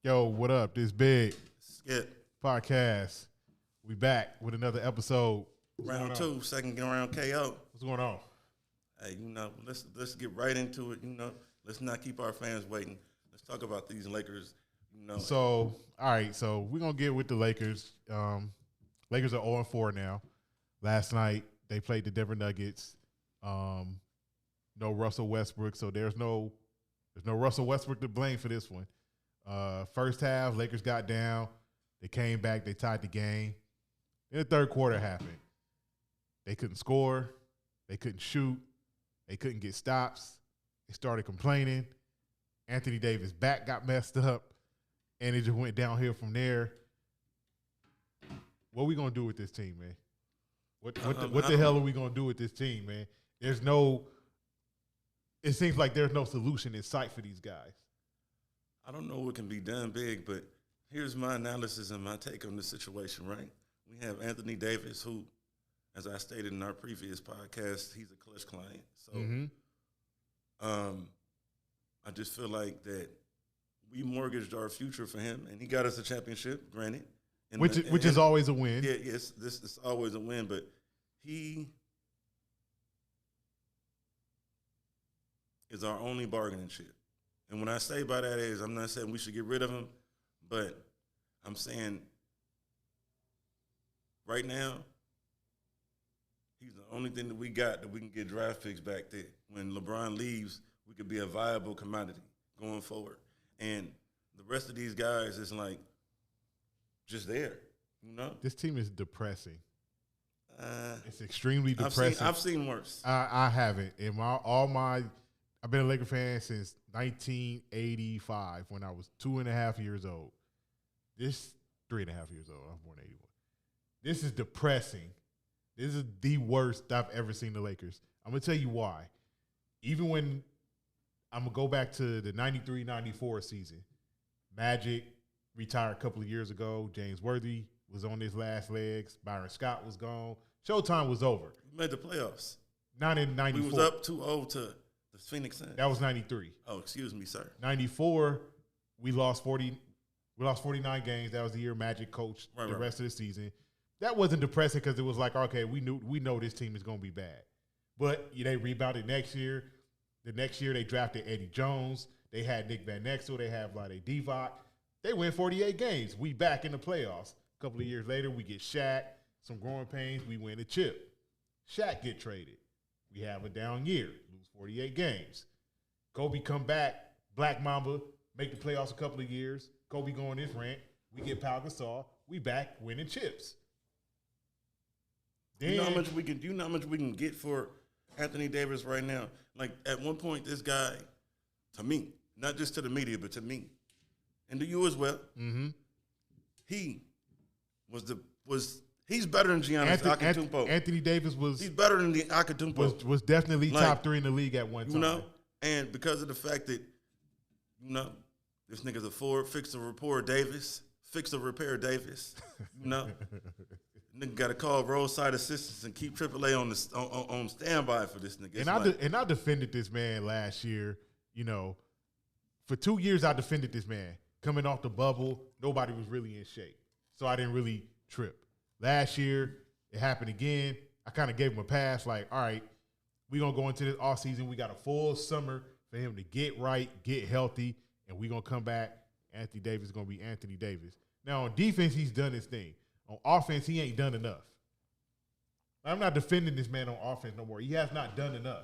Yo, what up? This big Skip. podcast. We back with another episode. Round two, second round KO. What's going on? Hey, let's get right into it. Let's not keep our fans waiting. Let's talk about these Lakers. So, all right. So we're gonna get with the Lakers. Lakers are 0-4 now. Last night they played the Denver Nuggets. No Russell Westbrook, so there's no Russell Westbrook to blame for this one. First half, Lakers got down. They came back. They tied the game. Then the third quarter happened. They couldn't score. They couldn't shoot. They couldn't get stops. They started complaining. Anthony Davis' back got messed up, and it just went downhill from there. What are we going to do with this team, man? What the hell are we going to do with this team, man? It seems like there's no solution in sight for these guys. I don't know what can be done big, but here's my analysis and my take on the situation, right? We have Anthony Davis, who, as I stated in our previous podcast, he's a clutch client. So I just feel like that we mortgaged our future for him, and he got us a championship, granted. Which is always a win. Yeah, yes, this is always a win, but he is our only bargaining chip. And when I say by that is, I'm not saying we should get rid of him, but I'm saying right now, he's the only thing that we got that we can get draft picks back there. When LeBron leaves, we could be a viable commodity going forward. And the rest of these guys is like just there, This team is depressing. It's extremely depressing. I've seen worse. I haven't. I've been a Laker fan since 1985 when I was 2.5 years old. This 3.5 years old. I was born in 81. This is depressing. This is the worst I've ever seen the Lakers. I'm going to tell you why. Even when I'm going to go back to the 93-94 season, Magic retired a couple of years ago. James Worthy was on his last legs. Byron Scott was gone. Showtime was over. We made the playoffs. Not in 94. We was up 2-0 to the Phoenix Suns. That was 93. Oh, excuse me, sir. 94, we lost 49 games. That was the year Magic coached the rest of the season. That wasn't depressing because it was like, okay, we know this team is going to be bad. But they rebounded next year. The next year they drafted Eddie Jones. They had Nick Van Exel. They have Vlade Divac. They win 48 games. We back in the playoffs. A couple of years later, we get Shaq. Some growing pains. We win a chip. Shaq get traded. We have a down year. 48 games. Kobe come back, Black Mamba, make the playoffs a couple of years. Kobe go on his rant. We get Pau Gasol. We back winning chips. Then, you know how much we can get for Anthony Davis right now? Like at one point, this guy, to me, not just to the media, but to me, and to you as well, he he's better than Giannis Antetokounmpo. Anthony Davis he's better than the Antetokounmpo. Was definitely top 3 in the league at one time. And because of the fact that, this nigga's a forward, fix a repair Davis. Nigga got to call roadside assistance and keep AAA on standby for this nigga. And I defended this man last year. For 2 years I defended this man. Coming off the bubble, nobody was really in shape, so I didn't really trip. Last year, it happened again. I kind of gave him a pass, like, all right, we're going to go into this offseason. We got a full summer for him to get right, get healthy, and we're going to come back. Anthony Davis is going to be Anthony Davis. Now, on defense, he's done his thing. On offense, he ain't done enough. I'm not defending this man on offense no more. He has not done enough.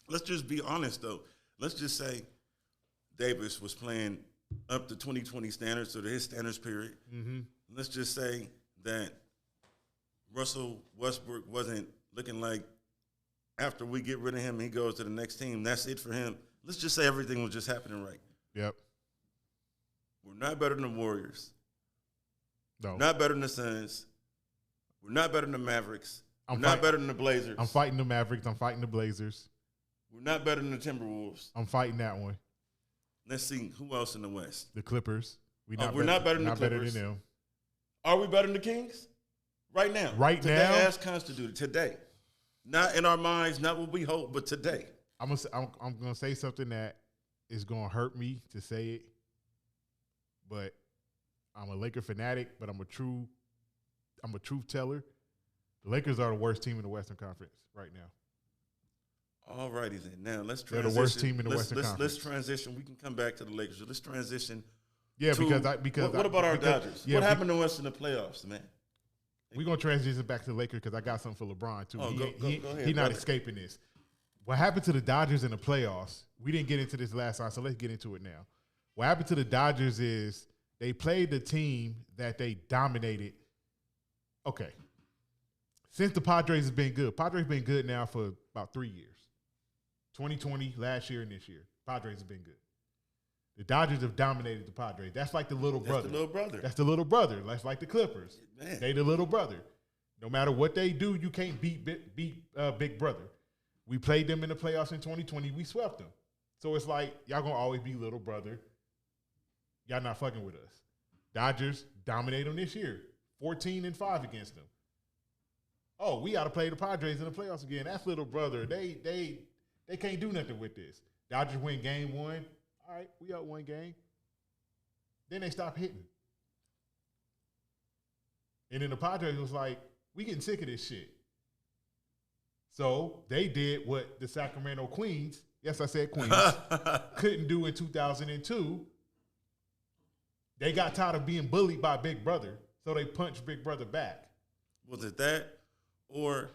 Let's just be honest, though. Let's just say Davis was playing up to 2020 standards, so to his standards period. Let's just say that Russell Westbrook wasn't looking like after we get rid of him and he goes to the next team, that's it for him. Let's just say everything was just happening right. Yep. We're not better than the Warriors. No. We're not better than the Suns. We're not better than the Mavericks. We're not better than the Blazers. I'm fighting the Mavericks. I'm fighting the Blazers. We're not better than the Timberwolves. I'm fighting that one. Let's see who else in the West. The Clippers. We're not better than the Clippers. Better than them. Are we better than the Kings? Right now. Today, as constituted. Today. Not in our minds, not what we hope, but today. I'm gonna say something that is gonna hurt me to say it. but I'm a Laker fanatic, but I'm a truth teller. The Lakers are the worst team in the Western Conference right now. All righty then. Now let's transition. They're the worst team in the Western Conference. Let's transition. We can come back to the Lakers. So let's transition. Yeah, to, what about our Dodgers? Yeah, what happened to us in the playoffs, man? We're gonna transition back to the Lakers because I got something for LeBron too. Oh, go ahead, he's not escaping this. What happened to the Dodgers in the playoffs? We didn't get into this last time, so let's get into it now. What happened to the Dodgers is they played the team that they dominated. Okay. Since the Padres has been good. Padres been good now for about 3 years. 2020, last year, and this year. Padres have been good. The Dodgers have dominated the Padres. That's like the little brother. That's the little brother. That's the little brother. That's like the Clippers. Man. They the little brother. No matter what they do, you can't beat Big Brother. We played them in the playoffs in 2020. We swept them. So it's like, y'all going to always be little brother. Y'all not fucking with us. Dodgers dominate them this year. 14-5 against them. Oh, we got to play the Padres in the playoffs again. That's little brother. They can't do nothing with this. Dodgers win game 1. All right, we up 1 game. Then they stop hitting. And then the Padres was like, we getting sick of this shit. So they did what the Sacramento Queens, yes, I said Queens, couldn't do in 2002. They got tired of being bullied by Big Brother, so they punched Big Brother back. Was it that, or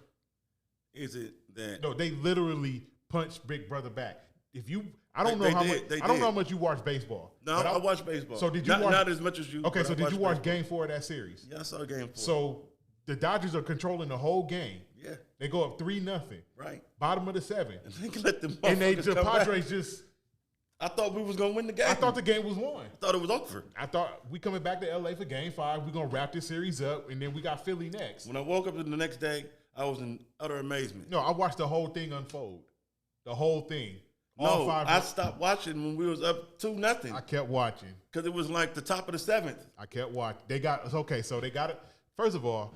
is it that? No, they literally punched Big Brother back. I don't know how much you watch baseball. No, I watch baseball. So did you not as much as you? Okay, so did you watch Game 4 of that series? Yeah, I saw Game 4. So the Dodgers are controlling the whole game. Yeah, they go up 3-0. Right, bottom of the 7th. And they can let them. And the Padres just. I thought we was gonna win the game. I thought the game was won. I thought it was over. I thought we coming back to LA for Game 5. We're gonna wrap this series up, and then we got Philly next. When I woke up the next day, I was in utter amazement. No, I watched the whole thing unfold. The whole thing. No, I stopped watching when we was up 2-0. I kept watching because it was like the top of the 7th. I kept watching. They got okay. So they got it. First of all,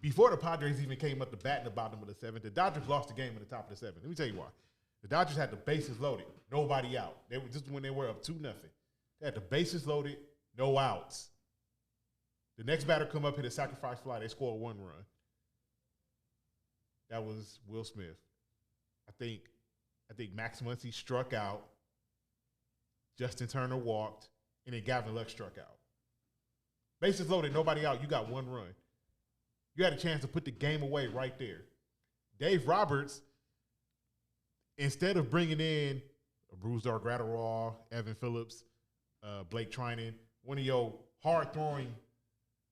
before the Padres even came up to bat in the bottom of the 7th, the Dodgers lost the game in the top of the 7th. Let me tell you why. The Dodgers had the bases loaded, nobody out. They were just when they were up 2-0. They had the bases loaded, no outs. The next batter come up, hit a sacrifice fly. They scored 1 run. That was Will Smith. I think Max Muncy struck out. Justin Turner walked, and then Gavin Lux struck out. Bases loaded, nobody out. You got 1 run. You had a chance to put the game away right there. Dave Roberts, instead of bringing in Brusdar Graterol, Evan Phillips, Blake Trinan, one of your hard-throwing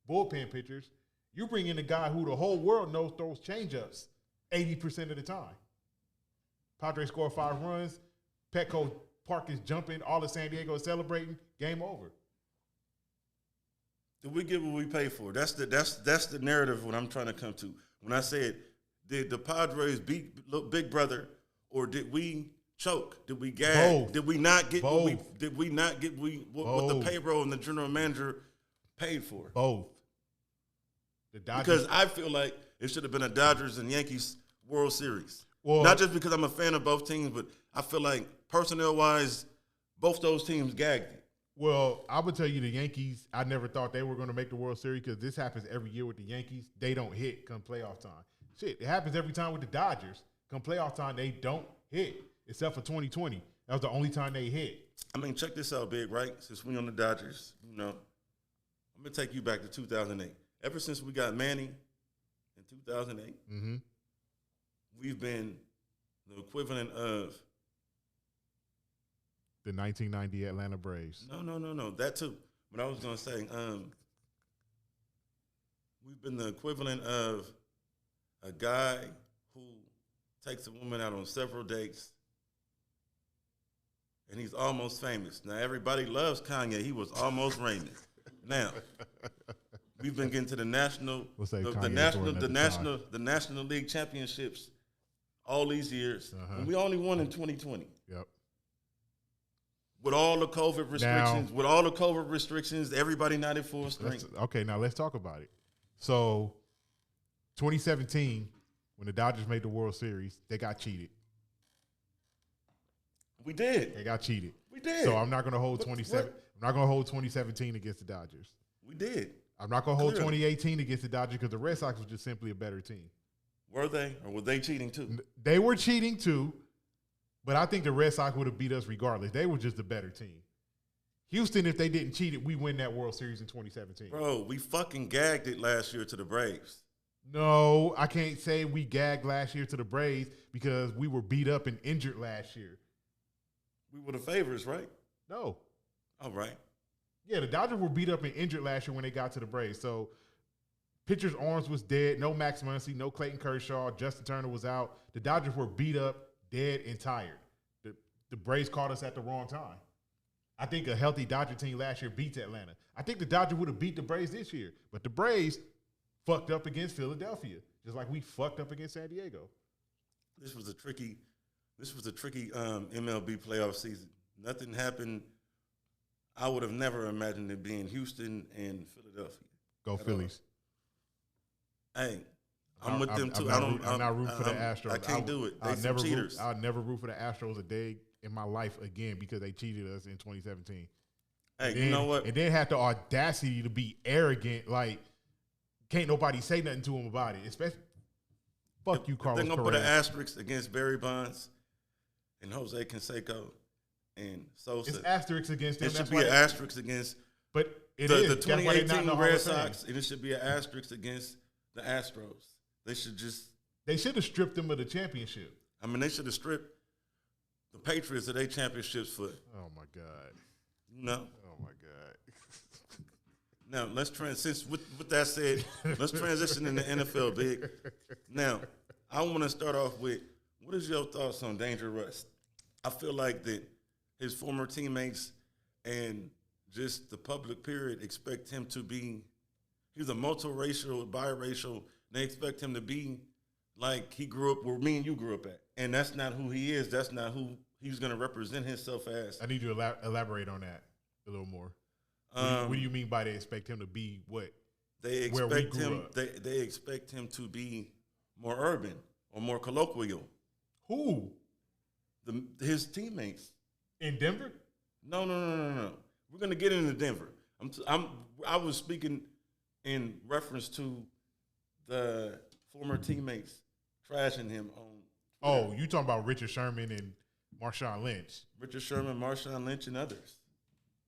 bullpen pitchers, you bring in a guy who the whole world knows throws changeups 80% of the time. Padres score 5 runs. Petco Park is jumping. All of San Diego is celebrating. Game over. Did we get what we paid for? That's the narrative what I'm trying to come to. When I said, did the Padres beat Big Brother, or did we choke? Did we gag? Both. Did we not get Both. what the payroll and the general manager paid for? Both. The Dodgers. Because I feel like it should have been a Dodgers and Yankees World Series. Well, not just because I'm a fan of both teams, but I feel like personnel-wise, both those teams gagged it. Well, I would tell you the Yankees, I never thought they were going to make the World Series because this happens every year with the Yankees. They don't hit come playoff time. Shit, it happens every time with the Dodgers. Come playoff time, they don't hit, except for 2020. That was the only time they hit. I mean, check this out, Big, right? Since we on the Dodgers, I'm going to take you back to 2008. Ever since we got Manny in 2008, we've been the equivalent of the 1990 Atlanta Braves. No. That too. But I was going to say, we've been the equivalent of a guy who takes a woman out on several dates, and he's almost famous. Now, everybody loves Kanye. He was almost Raymond. Now, we've been getting to the National League Championships all these years, and we only won in 2020. Yep. With all the COVID restrictions, everybody not at full strength. Okay, now let's talk about it. So, 2017, when the Dodgers made the World Series, they got cheated. We did. They got cheated. We did. So I'm not going to hold 27. I'm not going to hold 2017 against the Dodgers. We did. I'm not going to hold 2018 against the Dodgers because the Red Sox was just simply a better team. Were they? Or were they cheating too? They were cheating too, but I think the Red Sox would have beat us regardless. They were just a better team. Houston, if they didn't cheat it, we win that World Series in 2017. Bro, we fucking gagged it last year to the Braves. No, I can't say we gagged last year to the Braves because we were beat up and injured last year. We were the favorites, right? No. All right. Yeah, the Dodgers were beat up and injured last year when they got to the Braves. So pitcher's arms was dead. No Max Muncy, no Clayton Kershaw. Justin Turner was out. The Dodgers were beat up, dead, and tired. The Braves caught us at the wrong time. I think a healthy Dodger team last year beats Atlanta. I think the Dodgers would have beat the Braves this year. But the Braves fucked up against Philadelphia, just like we fucked up against San Diego. This was a tricky MLB playoff season. Nothing happened. I would have never imagined it being Houston and Philadelphia. Go Phillies. Hey, I'm with them too. I'm not rooting for the Astros. I can't do it. They some cheaters. I'll never root for the Astros a day in my life again because they cheated us in 2017. Hey, you know what? And then had the audacity to be arrogant. Like, can't nobody say nothing to him about it. Especially, fuck you, Carlos They're Correa. going to put an asterisk against Barry Bonds and Jose Canseco and Sosa. It's asterisks against them. It should be an asterisk against the 2018 Red Sox, and it should be an asterisk against the Astros. They should have stripped them of the championship. I mean, they should have stripped the Patriots of their championships for. Oh my God. No. Oh my God. Now let's transition. With that said, let's transition in the NFL, big. Now, I want to start off with what is your thoughts on Danger Russ? I feel like that his former teammates and just the public period expect him to be. He's a multiracial, biracial. They expect him to be like he grew up where me and you grew up at. And that's not who he is. That's not who he's going to represent himself as. I need you to elaborate on that a little more. What do you mean by they expect him to be what? They expect him. They expect him to be more urban or more colloquial. Who? His teammates in Denver. No. We're going to get into Denver. I was speaking in reference to the former teammates trashing him on Twitter. Oh, you talking about Richard Sherman and Marshawn Lynch. Richard Sherman, Marshawn Lynch, and others.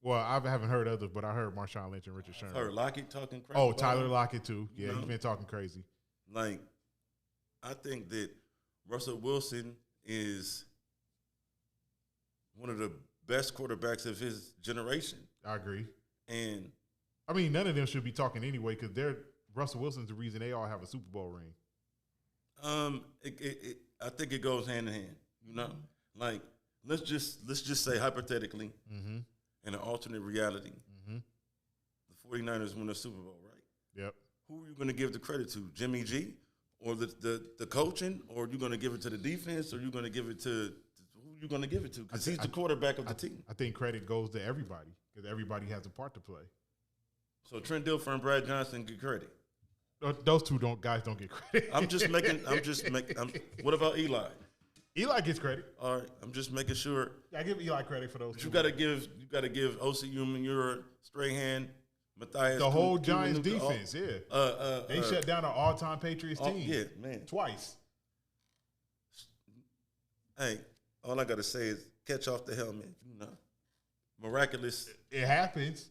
Well, I haven't heard others, but I heard Marshawn Lynch and Richard Sherman. I heard Lockett talking crazy. Oh, Tyler Lockett, too. Yeah, he's been talking crazy. Like, I think that Russell Wilson is one of the best quarterbacks of his generation. I agree. And I mean, none of them should be talking anyway because Russell Wilson's the reason they all have a Super Bowl ring. I think it goes hand in hand. You know, like let's just say hypothetically, in an alternate reality, the 49ers win the Super Bowl, right? Yep. Who are you going to give the credit to, Jimmy G, or the coaching, or are you going to give it to the defense, or are you going to give it to who are you going to give it to? Because he's the quarterback of the team. I think credit goes to everybody because everybody has a part to play. So Trent Dilfer and Brad Johnson get credit. Those two guys don't get credit. I'm just making. What about Eli? Eli gets credit. All right, I'm just making sure. I give Eli credit for those. But you got to give O.C. Umenyiora, Strahan, Matthias. The whole Giants defense, yeah. They shut down an all-time Patriots team. Yeah, man, twice. Hey, all I got to say is catch off the helmet. You know, miraculous. It happens.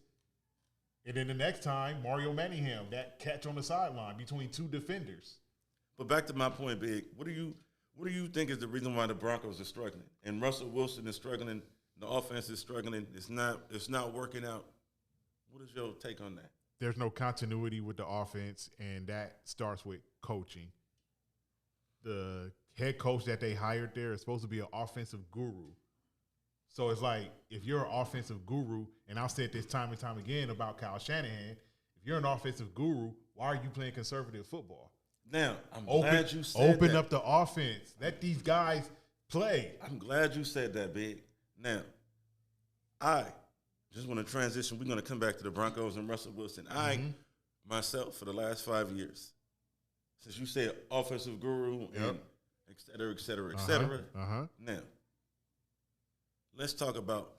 And then the next time, Mario Manningham, that catch on the sideline between two defenders. But back to my point, Big. What do you think is the reason why the Broncos are struggling? And Russell Wilson is struggling. The offense is struggling. It's not working out. What is your take on that? There's no continuity with the offense, and that starts with coaching. The head coach that they hired there is supposed to be an offensive guru. So it's like, if you're an offensive guru, and I've said this time and time again about Kyle Shanahan, if you're an offensive guru, why are you playing conservative football? Now, I'm glad you said that. Open up the offense. Let these guys play. I'm glad you said that, Big. Now, I just want to transition. We're going to come back to the Broncos and Russell Wilson. I, myself, for the last 5 years, since you said offensive guru and et cetera, now, let's talk about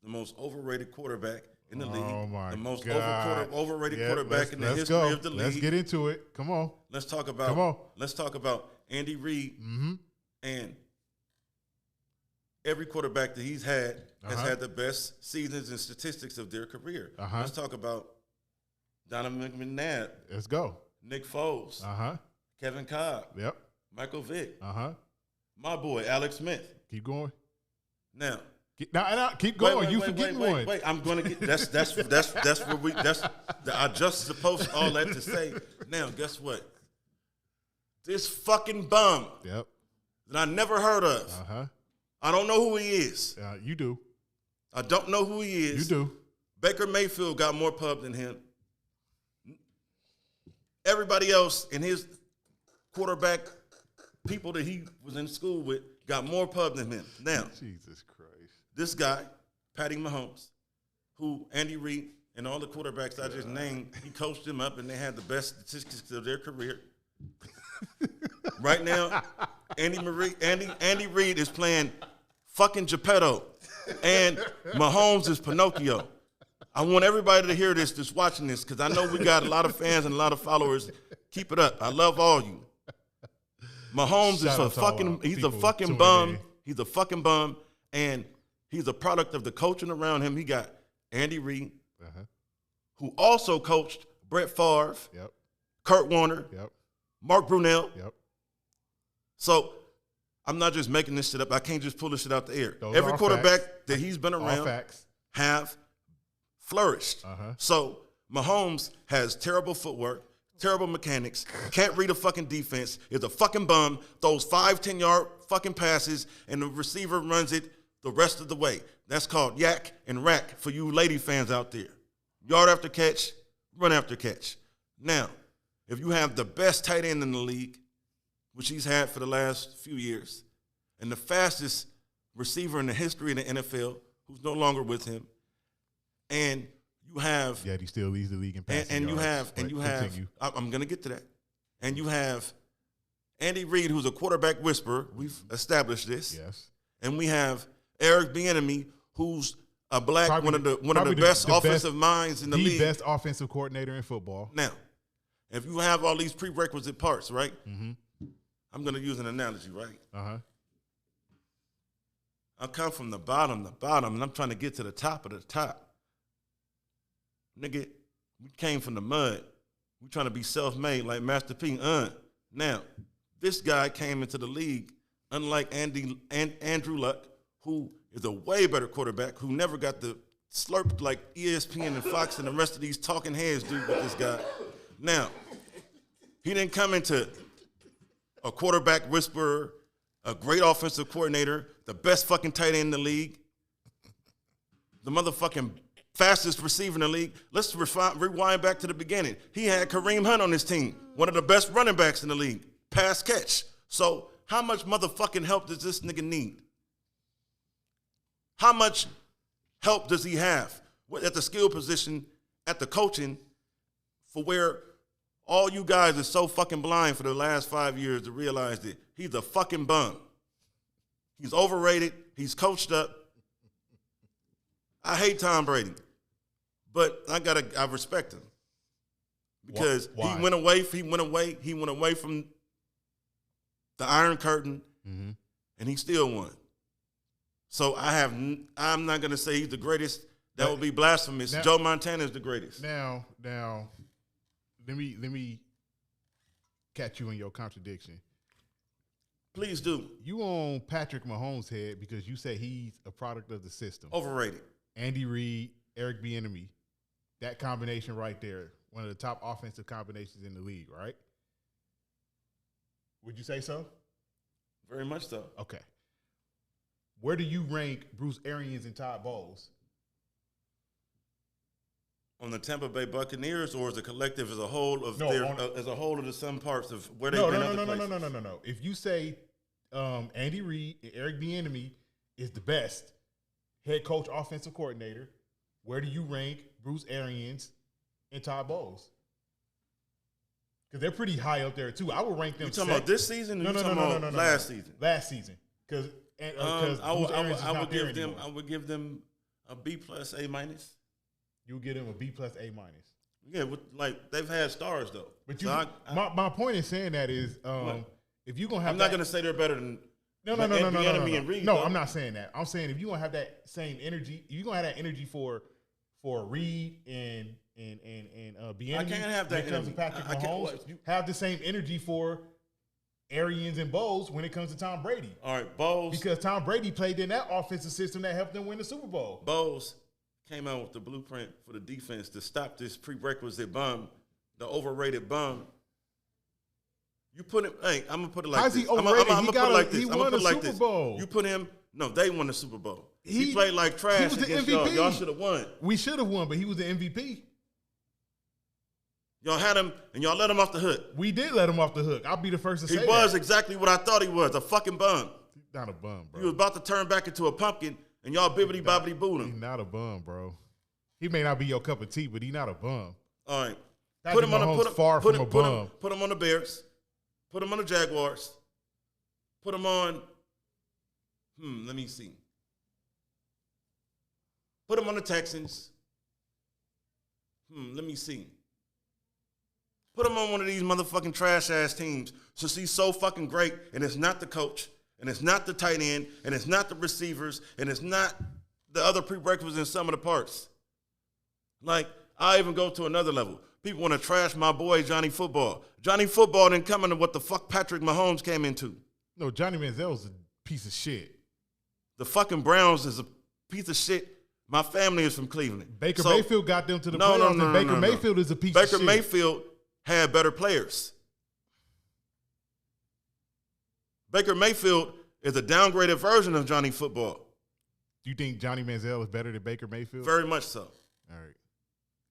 the most overrated quarterback in the league. Oh my the most God. overrated quarterback in the history of the league. Let's get into it. Come on. Let's talk about Andy Reid and every quarterback that he's had has had the best seasons and statistics of their career. Let's talk about Donovan McNabb. Let's go. Nick Foles. Kevin Cobb. Yep. Michael Vick. My boy, Alex Smith. Keep going. Now. Keep going. You forgetting one. Wait. I'm going to get that's where we I just supposed all that to say. Now, guess what? This fucking bum. Yep. That I never heard of. I don't know who he is. You do. I don't know who he is. You do. Baker Mayfield got more pub than him. Everybody else in his quarterback, people that he was in school with, got more pub than him. Now, Jesus Christ. This guy, Patty Mahomes, who Andy Reid and all the quarterbacks I just named, he coached them up and they had the best statistics of their career. Right now, Andy Reid is playing fucking Geppetto, and Mahomes is Pinocchio. I want everybody to hear this that's watching this, because I know we got a lot of fans and a lot of followers. Keep it up. I love all you. Mahomes is a fucking bum. He's a fucking bum, and he's a product of the coaching around him. He got Andy Reid, who also coached Brett Favre, Kurt Warner, Mark Brunell. So I'm not just making this shit up. I can't just pull this shit out the air. Every quarterback that he's been around have flourished. So Mahomes has terrible footwork, terrible mechanics, can't read a fucking defense, is a fucking bum, throws 5-10-yard fucking passes, and the receiver runs it the rest of the way. That's called yak and rack for you lady fans out there. Yard after catch, run after catch. Now, if you have the best tight end in the league, which he's had for the last few years, and the fastest receiver in the history of the NFL, who's no longer with him, and you have... Yeah, he still leads the league in passing yards. I'm going to get to that. And you have Andy Reid, who's a quarterback whisperer. We've established this. Yes. And we have Eric Bieniemy, who's a black, one of the best offensive minds in the league. The best offensive coordinator in football. Now, if you have all these prerequisite parts, right? I'm going to use an analogy, right? I come from the bottom, and I'm trying to get to the top of the top. Nigga, we came from the mud. We trying to be self-made like Master P. Now, this guy came into the league, unlike Andrew Luck, who is a way better quarterback, who never got the slurp like ESPN and Fox and the rest of these talking heads do with this guy. Now, he didn't come into a quarterback whisperer, a great offensive coordinator, the best fucking tight end in the league, the motherfucking fastest receiver in the league. Let's rewind back to the beginning. He had Kareem Hunt on his team, one of the best running backs in the league, pass catch. So how much motherfucking help does this nigga need? How much help does he have at the skill position, at the coaching, for where all you guys are so fucking blind for the last 5 years to realize that he's a fucking bum. He's overrated. He's coached up. I hate Tom Brady, but I respect him because Why? he went away from the Iron Curtain, and he still won. So I'm not going to say he's the greatest. That would be blasphemous. Now, Joe Montana is the greatest. Now, let me catch you in your contradiction. Please do. You on Patrick Mahomes' head because you say he's a product of the system. Overrated. Andy Reid, Eric Bieniemy, that combination right there, one of the top offensive combinations in the league, right? Would you say so? Very much so. Okay. Where do you rank Bruce Arians and Todd Bowles? On the Tampa Bay Buccaneers, or as a collective, as a whole of as a whole of the some parts of where they've been other places? No. If you say Andy Reid and Eric Bieniemy is the best head coach, offensive coordinator, where do you rank Bruce Arians and Todd Bowles? Because they're pretty high up there too. I would rank them. You talking about this season? Or no, last season. Last season, because I would give them A B plus, A minus. You get him a B plus, A minus. Yeah, like they've had stars though. But you, so my point in saying that is, if you're gonna have, I'm not gonna say they're better than. No. I'm not saying that. I'm saying if you're gonna have that same energy, you're gonna have that energy for Reed and Bieniemy. I can't have that when it comes to Patrick Mahomes. Have the same energy for Arians and Bowles when it comes to Tom Brady. All right, Bowles. Because Tom Brady played in that offensive system that helped them win the Super Bowl. Bowles came out with the blueprint for the defense to stop this prerequisite bum, the overrated bum. You put him. Hey, I'm gonna put it like How's this. he overrated? I'm gonna put it like this. He won the Super Bowl. You put him. No, they won the Super Bowl. He played like trash against y'all. Y'all should have won. We should have won, but he was the MVP. Y'all had him, and y'all let him off the hook. We did let him off the hook. I'll be the first to say that. He was exactly what I thought he was, a fucking bum. He's not a bum, bro. He was about to turn back into a pumpkin, and y'all bibbity-bobbity booed him. He's not a bum, bro. He may not be your cup of tea, but he's not a bum. All right. Put him on the Bears. Put him on the Jaguars. Put him on, let me see. Put him on the Texans. Let me see. Put him on one of these motherfucking trash-ass teams since he's so fucking great, and it's not the coach, and it's not the tight end, and it's not the receivers, and it's not the other prerequisites in some of the parts. Like, I even go to another level. People want to trash my boy Johnny Football. Johnny Football didn't come into what the fuck Patrick Mahomes came into. No, Johnny Manziel's a piece of shit. The fucking Browns is a piece of shit. My family is from Cleveland. Baker Mayfield got them to the playoffs, and Baker Mayfield is a piece of shit. Baker Mayfield had better players. Baker Mayfield is a downgraded version of Johnny Football. Do you think Johnny Manziel is better than Baker Mayfield? Very much so. All right.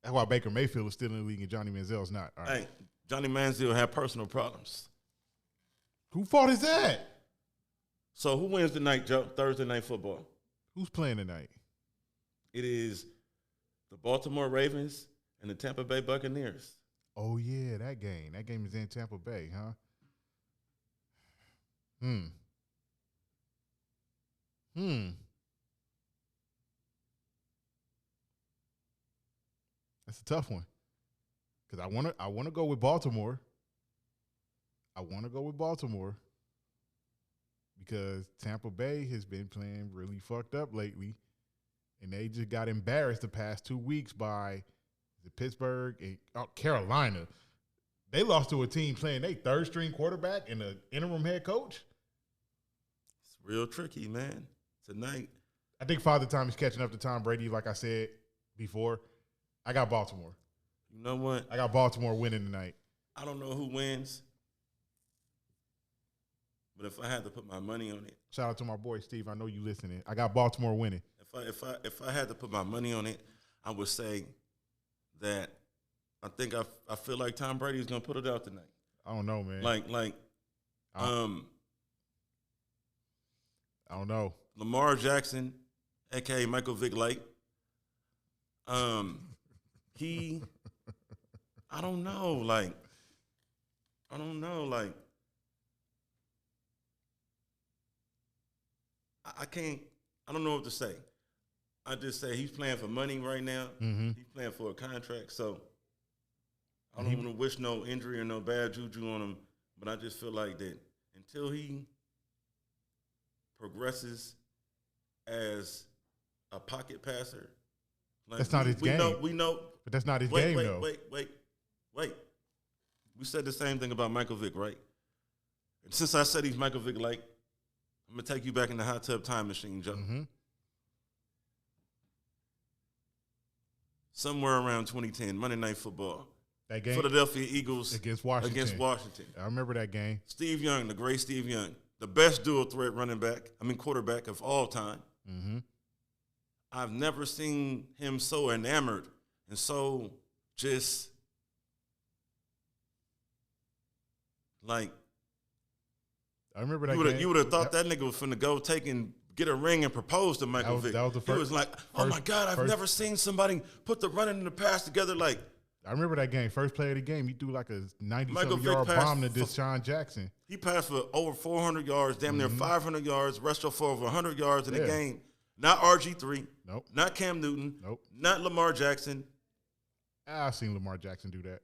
That's why Baker Mayfield is still in the league and Johnny Manziel's not. All right. Hey, Johnny Manziel had personal problems. Whose fault is that? So who wins tonight, Joe? Thursday Night Football. Who's playing tonight? It is the Baltimore Ravens and the Tampa Bay Buccaneers. Oh, yeah, that game. That game is in Tampa Bay, huh? That's a tough one. Because I want to go with Baltimore. Because Tampa Bay has been playing really fucked up lately. And they just got embarrassed the past 2 weeks by Pittsburgh and Carolina. They lost to a team playing their third-string quarterback and an interim head coach. It's real tricky, man. Tonight. I think Father Time is catching up to Tom Brady, like I said before. I got Baltimore. You know what? I got Baltimore winning tonight. I don't know who wins, but if I had to put my money on it. Shout out to my boy Steve. I know you listening. I got Baltimore winning. If I had to put my money on it, I would say that I feel like Tom Brady is gonna put it out tonight. I don't know, man. I don't know. Lamar Jackson, aka Michael Vick Light. I don't know. I don't know what to say. I just say he's playing for money right now. Mm-hmm. He's playing for a contract, so I don't want to wish no injury or no bad juju on him, but I just feel like that until he progresses as a pocket passer, that's not his game. We know. But that's not his game, though. Wait. We said the same thing about Michael Vick, right? And since I said he's Michael Vick like, I'm going to take you back in the hot tub time machine, Joe. Mm-hmm. Somewhere around 2010, Monday Night Football. That game? Philadelphia Eagles against Washington. I remember that game. Steve Young, the great Steve Young, the best dual threat quarterback of all time. Mm-hmm. I've never seen him so enamored and so just like. I remember that game. You would have thought that nigga was finna go get a ring and propose to Michael Vick. That was the first. He was like, oh my God, I've never seen somebody put the running and the pass together like. I remember that game. First play of the game, he threw like a 90-something-yard bomb to Deshaun Jackson. He passed for over 400 yards, damn near 500 yards, rushed for over 100 yards in the game. Not RG3. Nope. Not Cam Newton. Nope. Not Lamar Jackson. I've seen Lamar Jackson do that.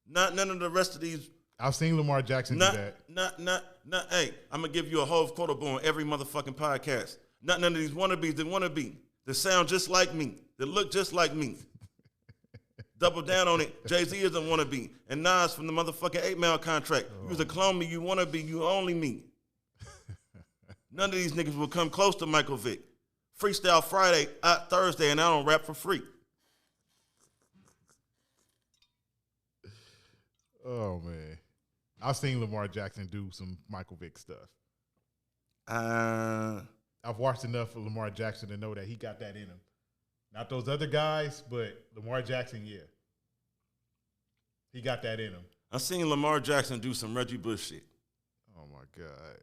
Not none of the rest of these. I've seen Lamar Jackson do that. Not. Hey, I'm gonna give you a whole quotable on every motherfucking podcast. Not none of these wannabes that wanna be, that sound just like me, that look just like me. Double down on it. Jay-Z is a wannabe, and Nas from the motherfucking 8 Mile contract. You was a clone me, you wanna be, you only me. None of these niggas will come close to Michael Vick. Freestyle Friday, Thursday, and I don't rap for free. Oh, man. I've seen Lamar Jackson do some Michael Vick stuff. I've watched enough of Lamar Jackson to know that he got that in him. Not those other guys, but Lamar Jackson, yeah. He got that in him. I've seen Lamar Jackson do some Reggie Bush shit. Oh, my God.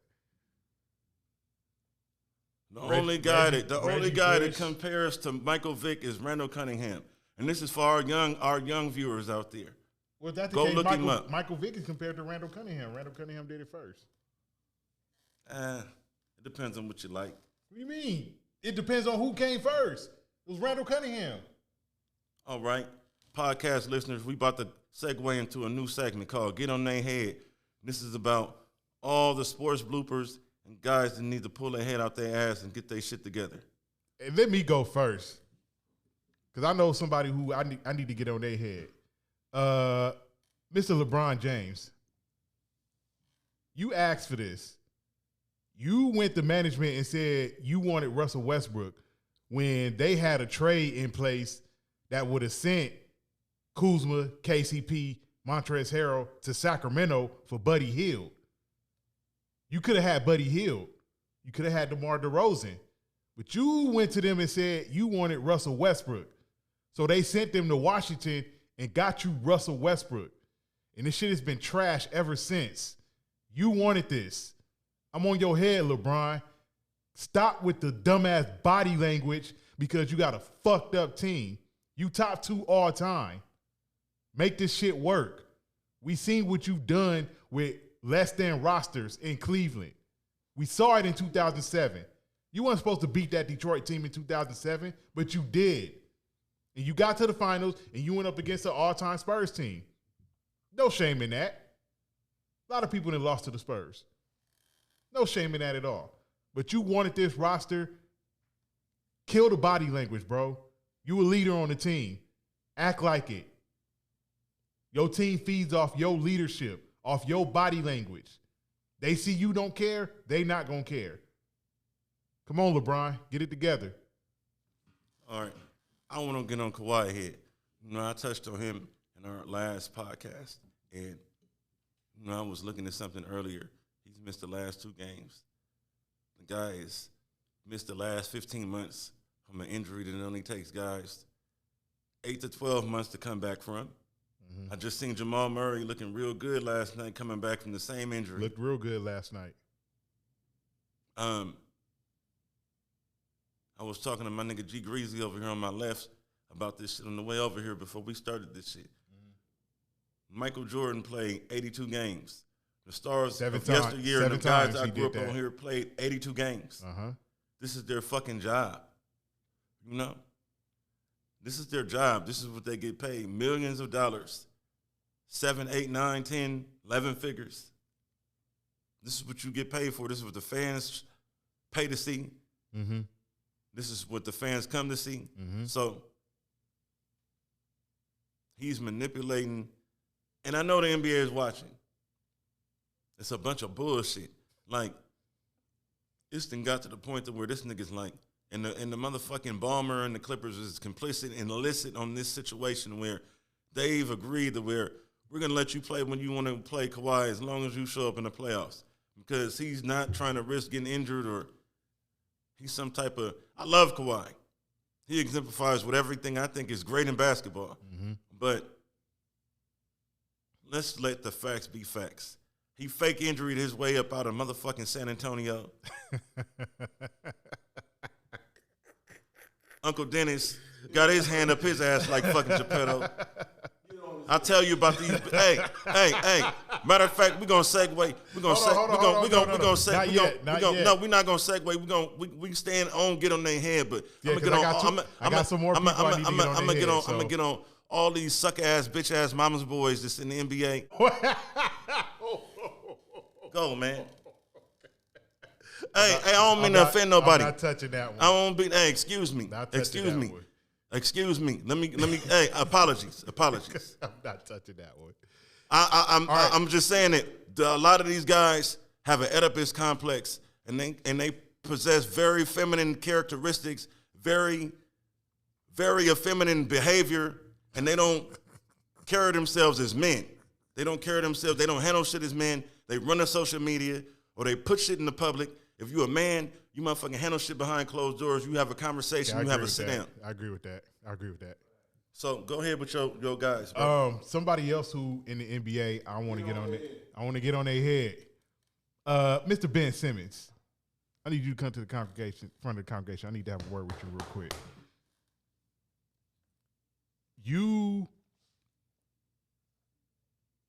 The only guy that compares to Michael Vick is Randall Cunningham. And this is for our young viewers out there. Well, that's the Go case. look him up. Michael Vick is compared to Randall Cunningham. Randall Cunningham did it first. It depends on what you like. What do you mean? It depends on who came first. It was Randall Cunningham. All right. Podcast listeners, we about to segue into a new segment called Get On Their Head. This is about all the sports bloopers and guys that need to pull their head out their ass and get their shit together. Hey, let me go first, because I know somebody who I need to get on their head. Mr. LeBron James, you asked for this. You went to management and said you wanted Russell Westbrook when they had a trade in place that would have sent Kuzma, KCP, Montrezl Harrell to Sacramento for Buddy Hield. You could have had Buddy Hield. You could have had DeMar DeRozan. But you went to them and said you wanted Russell Westbrook. So they sent them to Washington and got you Russell Westbrook. And this shit has been trash ever since. You wanted this. I'm on your head, LeBron. Stop with the dumbass body language because you got a fucked up team. You top 2 all time. Make this shit work. We seen what you've done with less than rosters in Cleveland. We saw it in 2007. You weren't supposed to beat that Detroit team in 2007, but you did. And you got to the finals, and you went up against an all-time Spurs team. No shame in that. A lot of people that lost to the Spurs. No shame in that at all. But you wanted this roster. Kill the body language, bro. You a leader on the team. Act like it. Your team feeds off your leadership, off your body language. They see you don't care, they not going to care. Come on, LeBron. Get it together. All right. I want to get on Kawhi here. You know, I touched on him in our last podcast. And, you know, I was looking at something earlier. He's missed the last 2 games. The guy has missed the last 15 months from an injury that only takes guys 8 to 12 months to come back from. I just seen Jamal Murray looking real good last night coming back from the same injury. Looked real good last night. I was talking to my nigga G Greasy over here on my left about this shit on the way over here before we started this shit. Michael Jordan played 82 games. The stars of yesteryear and the guys I grew up on here played 82 games. This is their fucking job. You know? This is their job. This is what they get paid. Millions of dollars. 7, 8, 9, 10, 11 figures. This is what you get paid for. This is what the fans pay to see. This is what the fans come to see. So he's manipulating. And I know the NBA is watching. It's a bunch of bullshit. Like, this thing got to the point to where this nigga's like, and the motherfucking Ballmer and the Clippers is complicit and illicit on this situation where they've agreed that we're going to let you play when you want to play Kawhi as long as you show up in the playoffs. Because he's not trying to risk getting injured or he's some type of – I love Kawhi. He exemplifies with everything I think is great in basketball. But let's let the facts be facts. He fake injured his way up out of motherfucking San Antonio. Uncle Dennis got his hand up his ass like fucking Geppetto. I'll tell you about these. Hey, Matter of fact, we're gonna segue. We're gonna segue. No, we're not gonna segue. We can stand on, get on their head, but yeah, I got some more people I need to get on their head. I'm gonna get on all these suck ass, bitch ass mama's boys that's in the NBA. Go, man. Hey, I don't mean to offend nobody. I'm not touching that one. I don't be. Hey, excuse me. Excuse me. Let me. Hey, apologies. I'm not touching that one. I'm just saying that a lot of these guys have an Oedipus complex, and they possess very feminine characteristics, very, very effeminate behavior, and they don't carry themselves as men. They don't carry themselves. They don't handle shit as men. They run their social media or they put shit in the public. If you're a man, you motherfucking handle shit behind closed doors. You have a conversation. You have a sit down. I agree with that. So go ahead with your guys. Bro. Somebody else who in the NBA, I want to get on it. I want to get on their head. Mr. Ben Simmons, I need you to come to the congregation, front of the congregation. I need to have a word with you real quick. You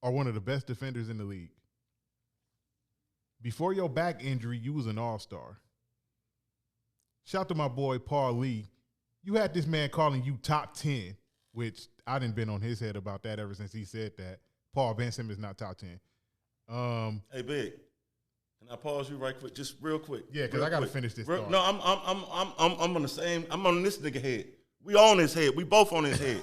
are one of the best defenders in the league. Before your back injury, you was an all-star. Shout to my boy Paul Lee. You had this man calling you top 10, which I done been on his head about that ever since he said that. Ben Simmons not top 10. Hey, Big, can I pause you right quick, just real quick? Yeah, because I got to finish this. No, I'm on the same. I'm on this nigga head. We on his head. We both on his head.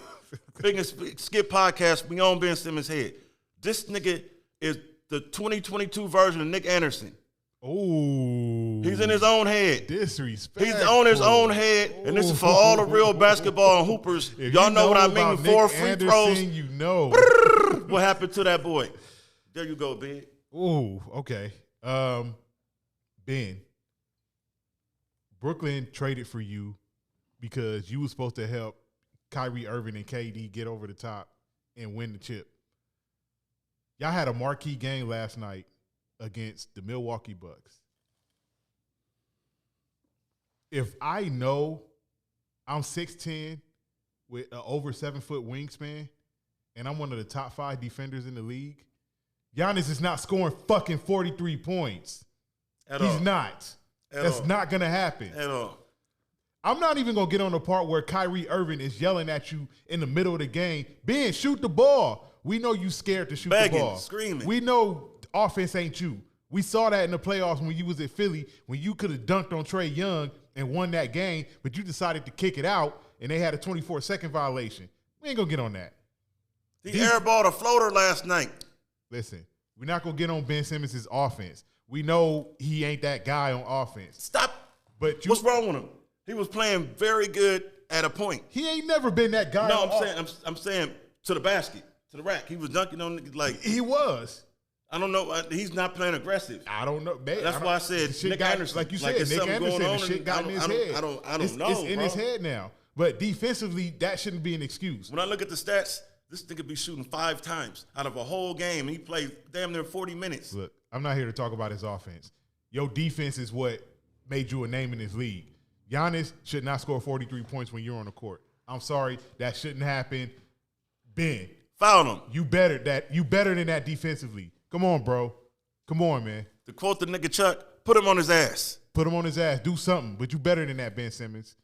Biggest Skip podcast. We on Ben Simmons' head. This nigga is the 2022 version of Nick Anderson. Oh, he's in his own head. Disrespect. He's on his own head, and this is for all the real basketball and hoopers. Y'all know what I mean. 4 free throws. You know what happened to that boy. There you go, Big. Oh, okay. Ben, Brooklyn traded for you because you were supposed to help Kyrie Irving and KD get over the top and win the chip. Y'all had a marquee game last night against the Milwaukee Bucks. If I know I'm 6'10", with an over 7-foot wingspan, and I'm one of the top 5 defenders in the league, Giannis is not scoring fucking 43 points. He's not. That's not going to happen. At all. I'm not even going to get on the part where Kyrie Irving is yelling at you in the middle of the game. Ben, shoot the ball. We know you scared to shoot the ball. Screaming. We know offense ain't you. We saw that in the playoffs when you was at Philly, when you could have dunked on Trae Young and won that game, but you decided to kick it out, and they had a 24-second violation. We ain't going to get on that. He airballed a floater last night. Listen, we're not going to get on Ben Simmons' offense. We know he ain't that guy on offense. Stop. But what's wrong with him? He was playing very good at a point. He ain't never been that guy. No, I'm saying to the basket, to the rack. He was dunking on like he was. I don't know. He's not playing aggressive. I don't know. Man, that's why I said Nick Anderson. Like you said, Nick Anderson, the shit got in his head. I don't know. It's in his head now. But defensively, that shouldn't be an excuse. When I look at the stats, this nigga be shooting 5 times out of a whole game. He played damn near 40 minutes. Look, I'm not here to talk about his offense. Your defense is what made you a name in this league. Giannis should not score 43 points when you're on the court. I'm sorry, that shouldn't happen. Ben, foul him. You better than that defensively. Come on, bro. Come on, man. To quote the nigga Chuck, put him on his ass. Put him on his ass. Do something. But you better than that, Ben Simmons.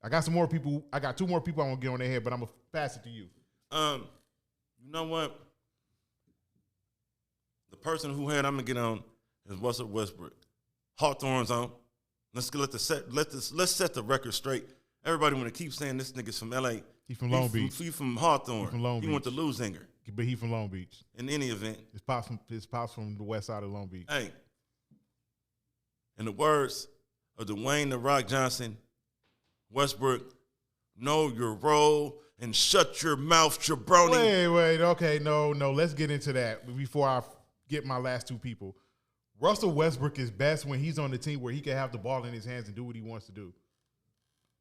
I got 2 more people I want to get on their head, but I'm going to pass it to you. You know what? The person who I'm going to get on is Russell Westbrook. Hawthorne's on. Let's set the record straight. Everybody want to keep saying this nigga's from L.A. He from Long Beach. He from Hawthorne. He went to Lusinger. But he from Long Beach. In any event. His pops from the west side of Long Beach. Hey, in the words of Dwayne "The Rock" Johnson, Westbrook, know your role and shut your mouth, jabroni. Wait. Okay, no. Let's get into that before I get my last 2 people. Russell Westbrook is best when he's on the team where he can have the ball in his hands and do what he wants to do.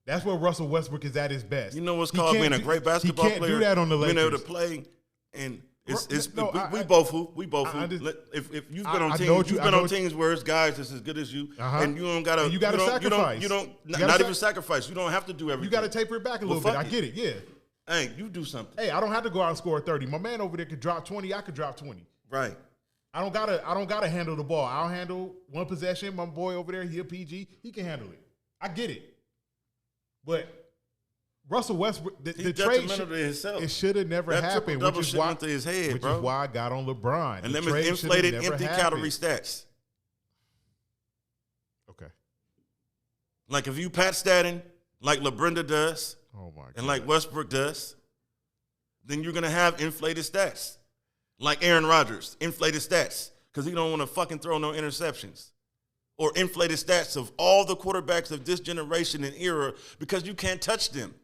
That's where Russell Westbrook is at his best. You know what's called being a great basketball player? He can't do that on the Lakers. Being able to play, and we both hoop. If you've been on teams, you've been on teams where it's guys that's as good as you, and you don't gotta. You gotta sacrifice. You don't not even sacrifice. You don't have to do everything. You gotta taper it back a little bit. I get it. Yeah. Hey, you do something. Hey, I don't have to go out and score 30. My man over there could drop 20. I could drop 20. Right. I don't gotta handle the ball. I'll handle one possession. My boy over there, he a PG. He can handle it. I get it. But Russell Westbrook, the trade it should have never happened. Which is why his head, which is why I got on LeBron. And them is inflated, empty calorie stats. Okay. Like if you Pat Staten, like LaBrenda does, oh my God, and like Westbrook does, then you're gonna have inflated stats. Like Aaron Rodgers, inflated stats, because he don't want to fucking throw no interceptions. Or inflated stats of all the quarterbacks of this generation and era because you can't touch them.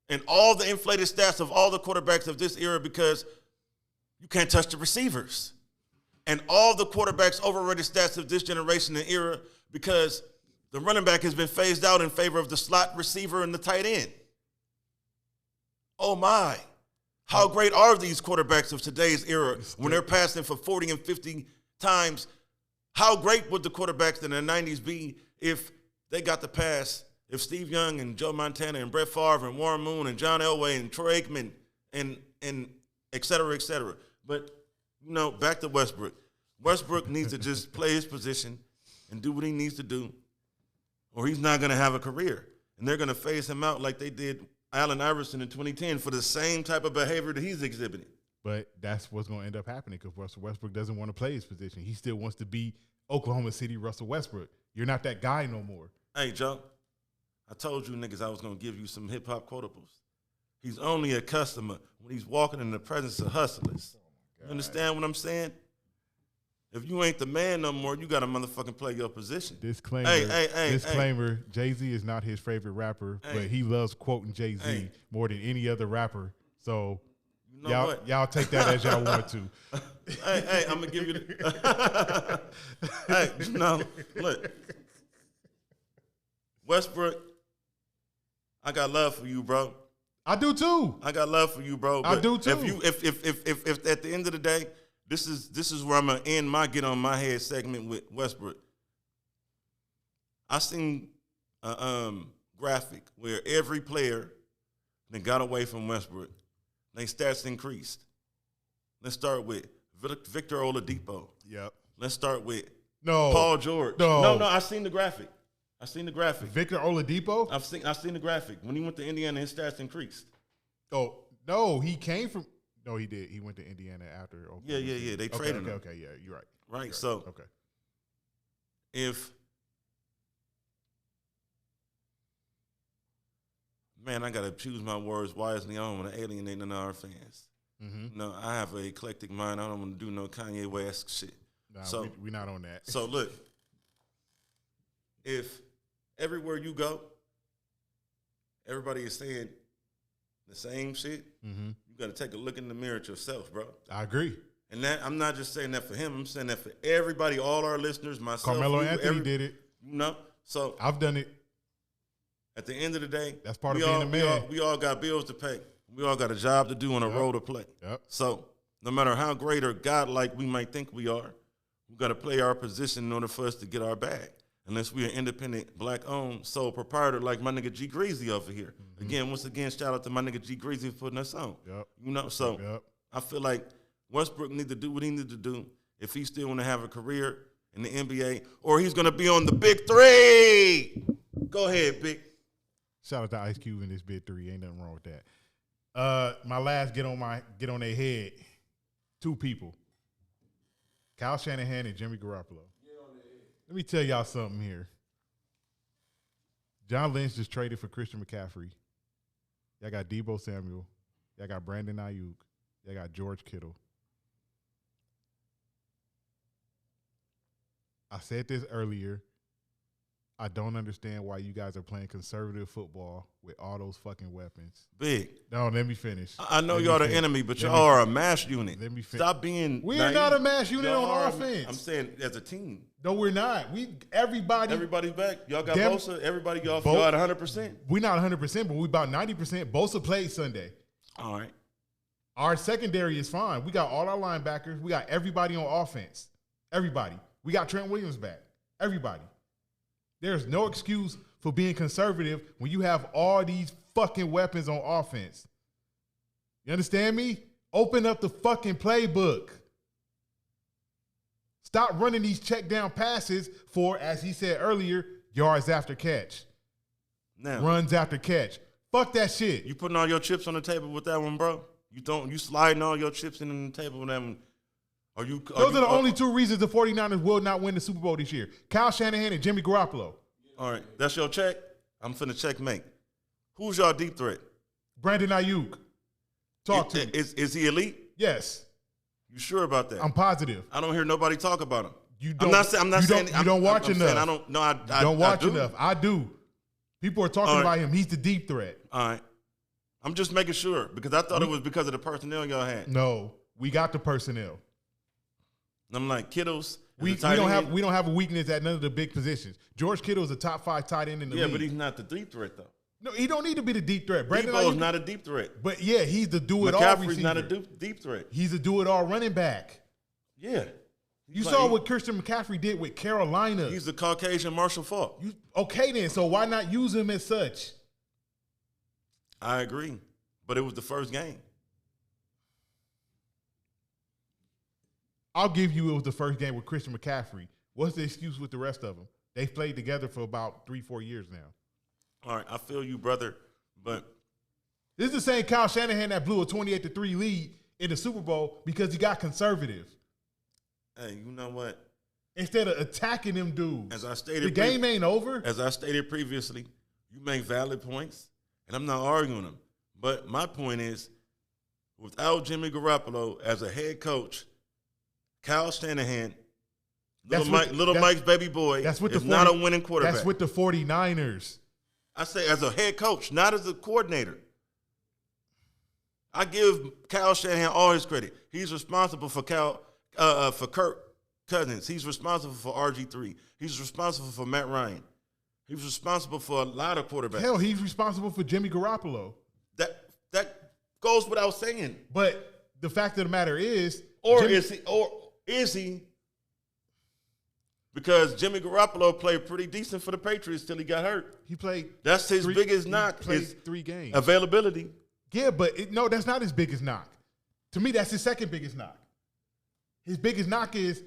And all the inflated stats of all the quarterbacks of this era because you can't touch the receivers. And all the quarterbacks overrated stats of this generation and era because the running back has been phased out in favor of the slot receiver and the tight end. Oh my. How great are these quarterbacks of today's era when they're passing for 40 and 50 times? How great would the quarterbacks in the 90s be if they got the pass, if Steve Young and Joe Montana and Brett Favre and Warren Moon and John Elway and Troy Aikman and et cetera, et cetera. But, back to Westbrook. Westbrook needs to just play his position and do what he needs to do, or he's not going to have a career. And they're going to phase him out like they did Allen Iverson in 2010 for the same type of behavior that he's exhibiting. But that's what's going to end up happening because Russell Westbrook doesn't want to play his position. He still wants to be Oklahoma City Russell Westbrook. You're not that guy no more. Hey, Joe, I told you niggas I was going to give you some hip-hop quotables. He's only a customer when he's walking in the presence of hustlers. You understand what I'm saying? If you ain't the man no more, you got to motherfucking play your position. Disclaimer, disclaimer, Jay-Z is not his favorite rapper, but he loves quoting Jay-Z more than any other rapper. So y'all take that as y'all want to. Hey, I'm going to give you the look. Westbrook, I got love for you, bro. I do too. I got love for you, bro. I do too. If at the end of the day, this is where I'm gonna end my get on my head segment with Westbrook. I seen a graphic where every player that got away from Westbrook, their stats increased. Let's start with Victor Oladipo. Yep. Let's start with No. Paul George. No. I seen the graphic. Victor Oladipo? I've seen the graphic. When he went to Indiana, his stats increased. Oh, no, he came from – no, he did. He went to Indiana after. Yeah. They traded him. Okay, yeah, you're right. Right, so okay. If – man, I got to choose my words wisely. I don't want to alienate none of our fans. Mm-hmm. No, I have an eclectic mind. I don't want to do no Kanye West shit. Nah, so we're not on that. So, look, if everywhere you go, everybody is saying the same shit, mm-hmm. you got to take a look in the mirror at yourself, bro. I agree. And that I'm not just saying that for him. I'm saying that for everybody, all our listeners, myself. Carmelo Anthony did it. So I've done it. At the end of the day, that's part of being a man. We all got bills to pay. We all got a job to do and a role to play. Yep. So no matter how great or godlike we might think we are, we got to play our position in order for us to get our bag. Unless we're an independent, black-owned sole proprietor like my nigga G Greasy over here. Mm-hmm. Once again, shout out to my nigga G Greasy for putting us on. Yep. I feel like Westbrook need to do what he need to do if he still want to have a career in the NBA, or he's going to be on the Big Three. Go ahead, Big. Shout out to Ice Cube in this Big Three. Ain't nothing wrong with that. My last get on their head. Two people. Kyle Shanahan and Jimmy Garoppolo. Let me tell y'all something here. John Lynch just traded for Christian McCaffrey. Y'all got Deebo Samuel. Y'all got Brandon Ayuk. Y'all got George Kittle. I said this earlier. I don't understand why you guys are playing conservative football with all those fucking weapons. Big. No, let me finish. I know y'all the enemy, but y'all are a mass unit. Let me finish. Stop being We're naive. Not a mass unit on offense. I'm saying as a team. No, we're not. Everybody's back. Y'all got Bosa. Everybody, y'all at 100%. We're not 100%, but we about 90%. Bosa played Sunday. All right. Our secondary is fine. We got all our linebackers. We got everybody on offense. Everybody. We got Trent Williams back. Everybody. There's no excuse for being conservative when you have all these fucking weapons on offense. You understand me? Open up the fucking playbook. Stop running these check down passes for, as he said earlier, yards after catch. Now, runs after catch. Fuck that shit. You putting all your chips on the table with that one, bro? You sliding all your chips in on the table with that one? Those are the only two reasons the 49ers will not win the Super Bowl this year. Kyle Shanahan and Jimmy Garoppolo. All right, that's your check? I'm finna checkmate. Who's your deep threat? Brandon Ayuk. Talk to me. Is he elite? Yes. You sure about that? I'm positive. I don't hear nobody talk about him. You don't, I'm not saying you don't watch enough. I don't. No, I don't watch do. enough. I do. People are talking about him. He's the deep threat. All right. I'm just making sure because I thought it was because of the personnel y'all had. No, we got the personnel. And I'm like, Kittle's. We don't have a weakness at none of the big positions. George Kittle is a top 5 tight end in the league. Yeah, but he's not the deep threat though. No, he don't need to be the deep threat. Brandon Debo's not a deep threat. But yeah, he's the do-it-all McCaffrey's receiver. not a deep threat. He's a do-it-all running back. Yeah. You saw what Christian McCaffrey did with Carolina. He's the Caucasian Marshall Faulk. Okay then, so why not use him as such? I agree, but it was the first game. I'll give you it was the first game with Christian McCaffrey. What's the excuse with the rest of them? They've played together for about 3-4 years now. All right, I feel you, brother, but this is the same Kyle Shanahan that blew a 28-3 lead in the Super Bowl because he got conservative. Hey, you know what? Instead of attacking them dudes. As I stated, the game ain't over. As I stated previously, you make valid points, and I'm not arguing them. But my point is, without Jimmy Garoppolo as a head coach, Kyle Shanahan, Mike's baby boy, is not a winning quarterback. That's with the 49ers. I say as a head coach, not as a coordinator. I give Kyle Shanahan all his credit. He's responsible for for Kirk Cousins. He's responsible for RG3. He's responsible for Matt Ryan. He's responsible for a lot of quarterbacks. Hell, he's responsible for Jimmy Garoppolo. That goes without saying. But the fact of the matter is, is he? Because Jimmy Garoppolo played pretty decent for the Patriots till he got hurt. He played. That's his biggest knock. He played 3 games. Availability. Yeah, but that's not his biggest knock. To me, that's his second biggest knock. His biggest knock is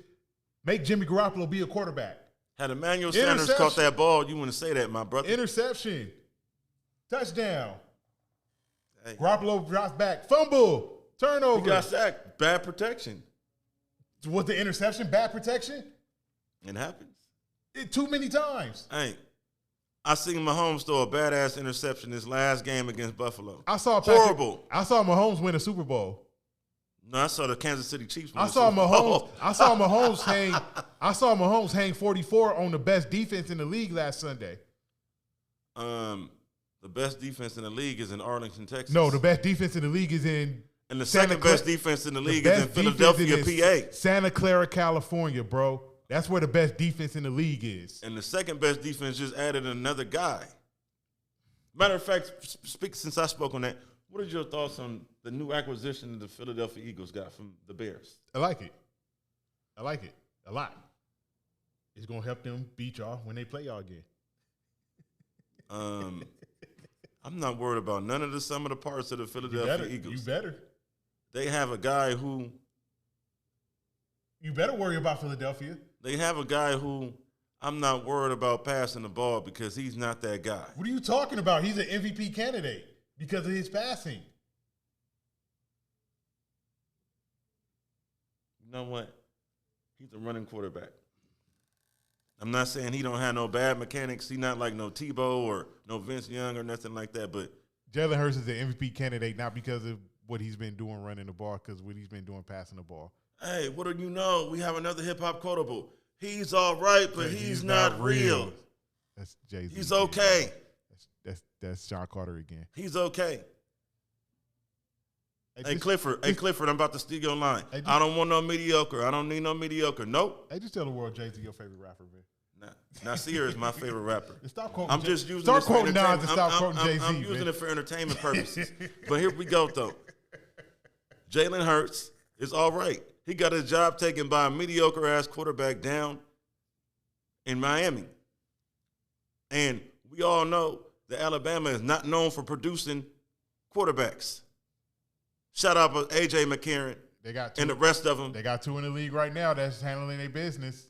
make Jimmy Garoppolo be a quarterback. Had Emmanuel Sanders caught that ball, you wouldn't say that, my brother. Interception. Touchdown. Hey. Garoppolo drops back. Fumble. Turnover. He got sacked. Bad protection. Was the interception bad protection? It happens. Too many times. Hey, I seen Mahomes throw a badass interception this last game against Buffalo. Horrible. I saw Mahomes win a Super Bowl. No, I saw the Kansas City Chiefs win I saw Mahomes hang 44 on the best defense in the league last Sunday. The best defense in the league is in Arlington, Texas. No, the best defense in the league is in and the second best defense in the league is in Philadelphia, PA. Santa Clara, California, bro. That's where the best defense in the league is. And the second best defense just added another guy. Matter of fact, since I spoke on that, what are your thoughts on the new acquisition the Philadelphia Eagles got from the Bears? I like it a lot. It's going to help them beat y'all when they play y'all again. I'm not worried about none of the sum of the parts of the Philadelphia Eagles. You better. They have a guy who. You better worry about Philadelphia. They have a guy who I'm not worried about passing the ball because he's not that guy. What are you talking about? He's an MVP candidate because of his passing. You know what? He's a running quarterback. I'm not saying he don't have no bad mechanics. He's not like no Tebow or no Vince Young or nothing like that. But Jalen Hurts is an MVP candidate not because of what he's been doing running the ball, because what he's been doing passing the ball. Hey, what do you know? We have another hip-hop quotable. He's all right, but he's not real. That's Jay-Z. He's okay. That's Sean Carter again. He's okay. Hey, Clifford, I'm about to steal your line. I don't want no mediocre. I don't need no mediocre. Nope. Hey, just tell the world Jay-Z your favorite rapper, man. Nasir is my favorite rapper. Stop quoting. I'm just using start this quoting for Nas and stop quoting Jay-Z. I'm using it for entertainment purposes. But here we go, though. Jalen Hurts is all right. He got his job taken by a mediocre-ass quarterback down in Miami. And we all know that Alabama is not known for producing quarterbacks. Shout out to A.J. McCarron. They got 2. And the rest of them. They got 2 in the league right now that's handling their business.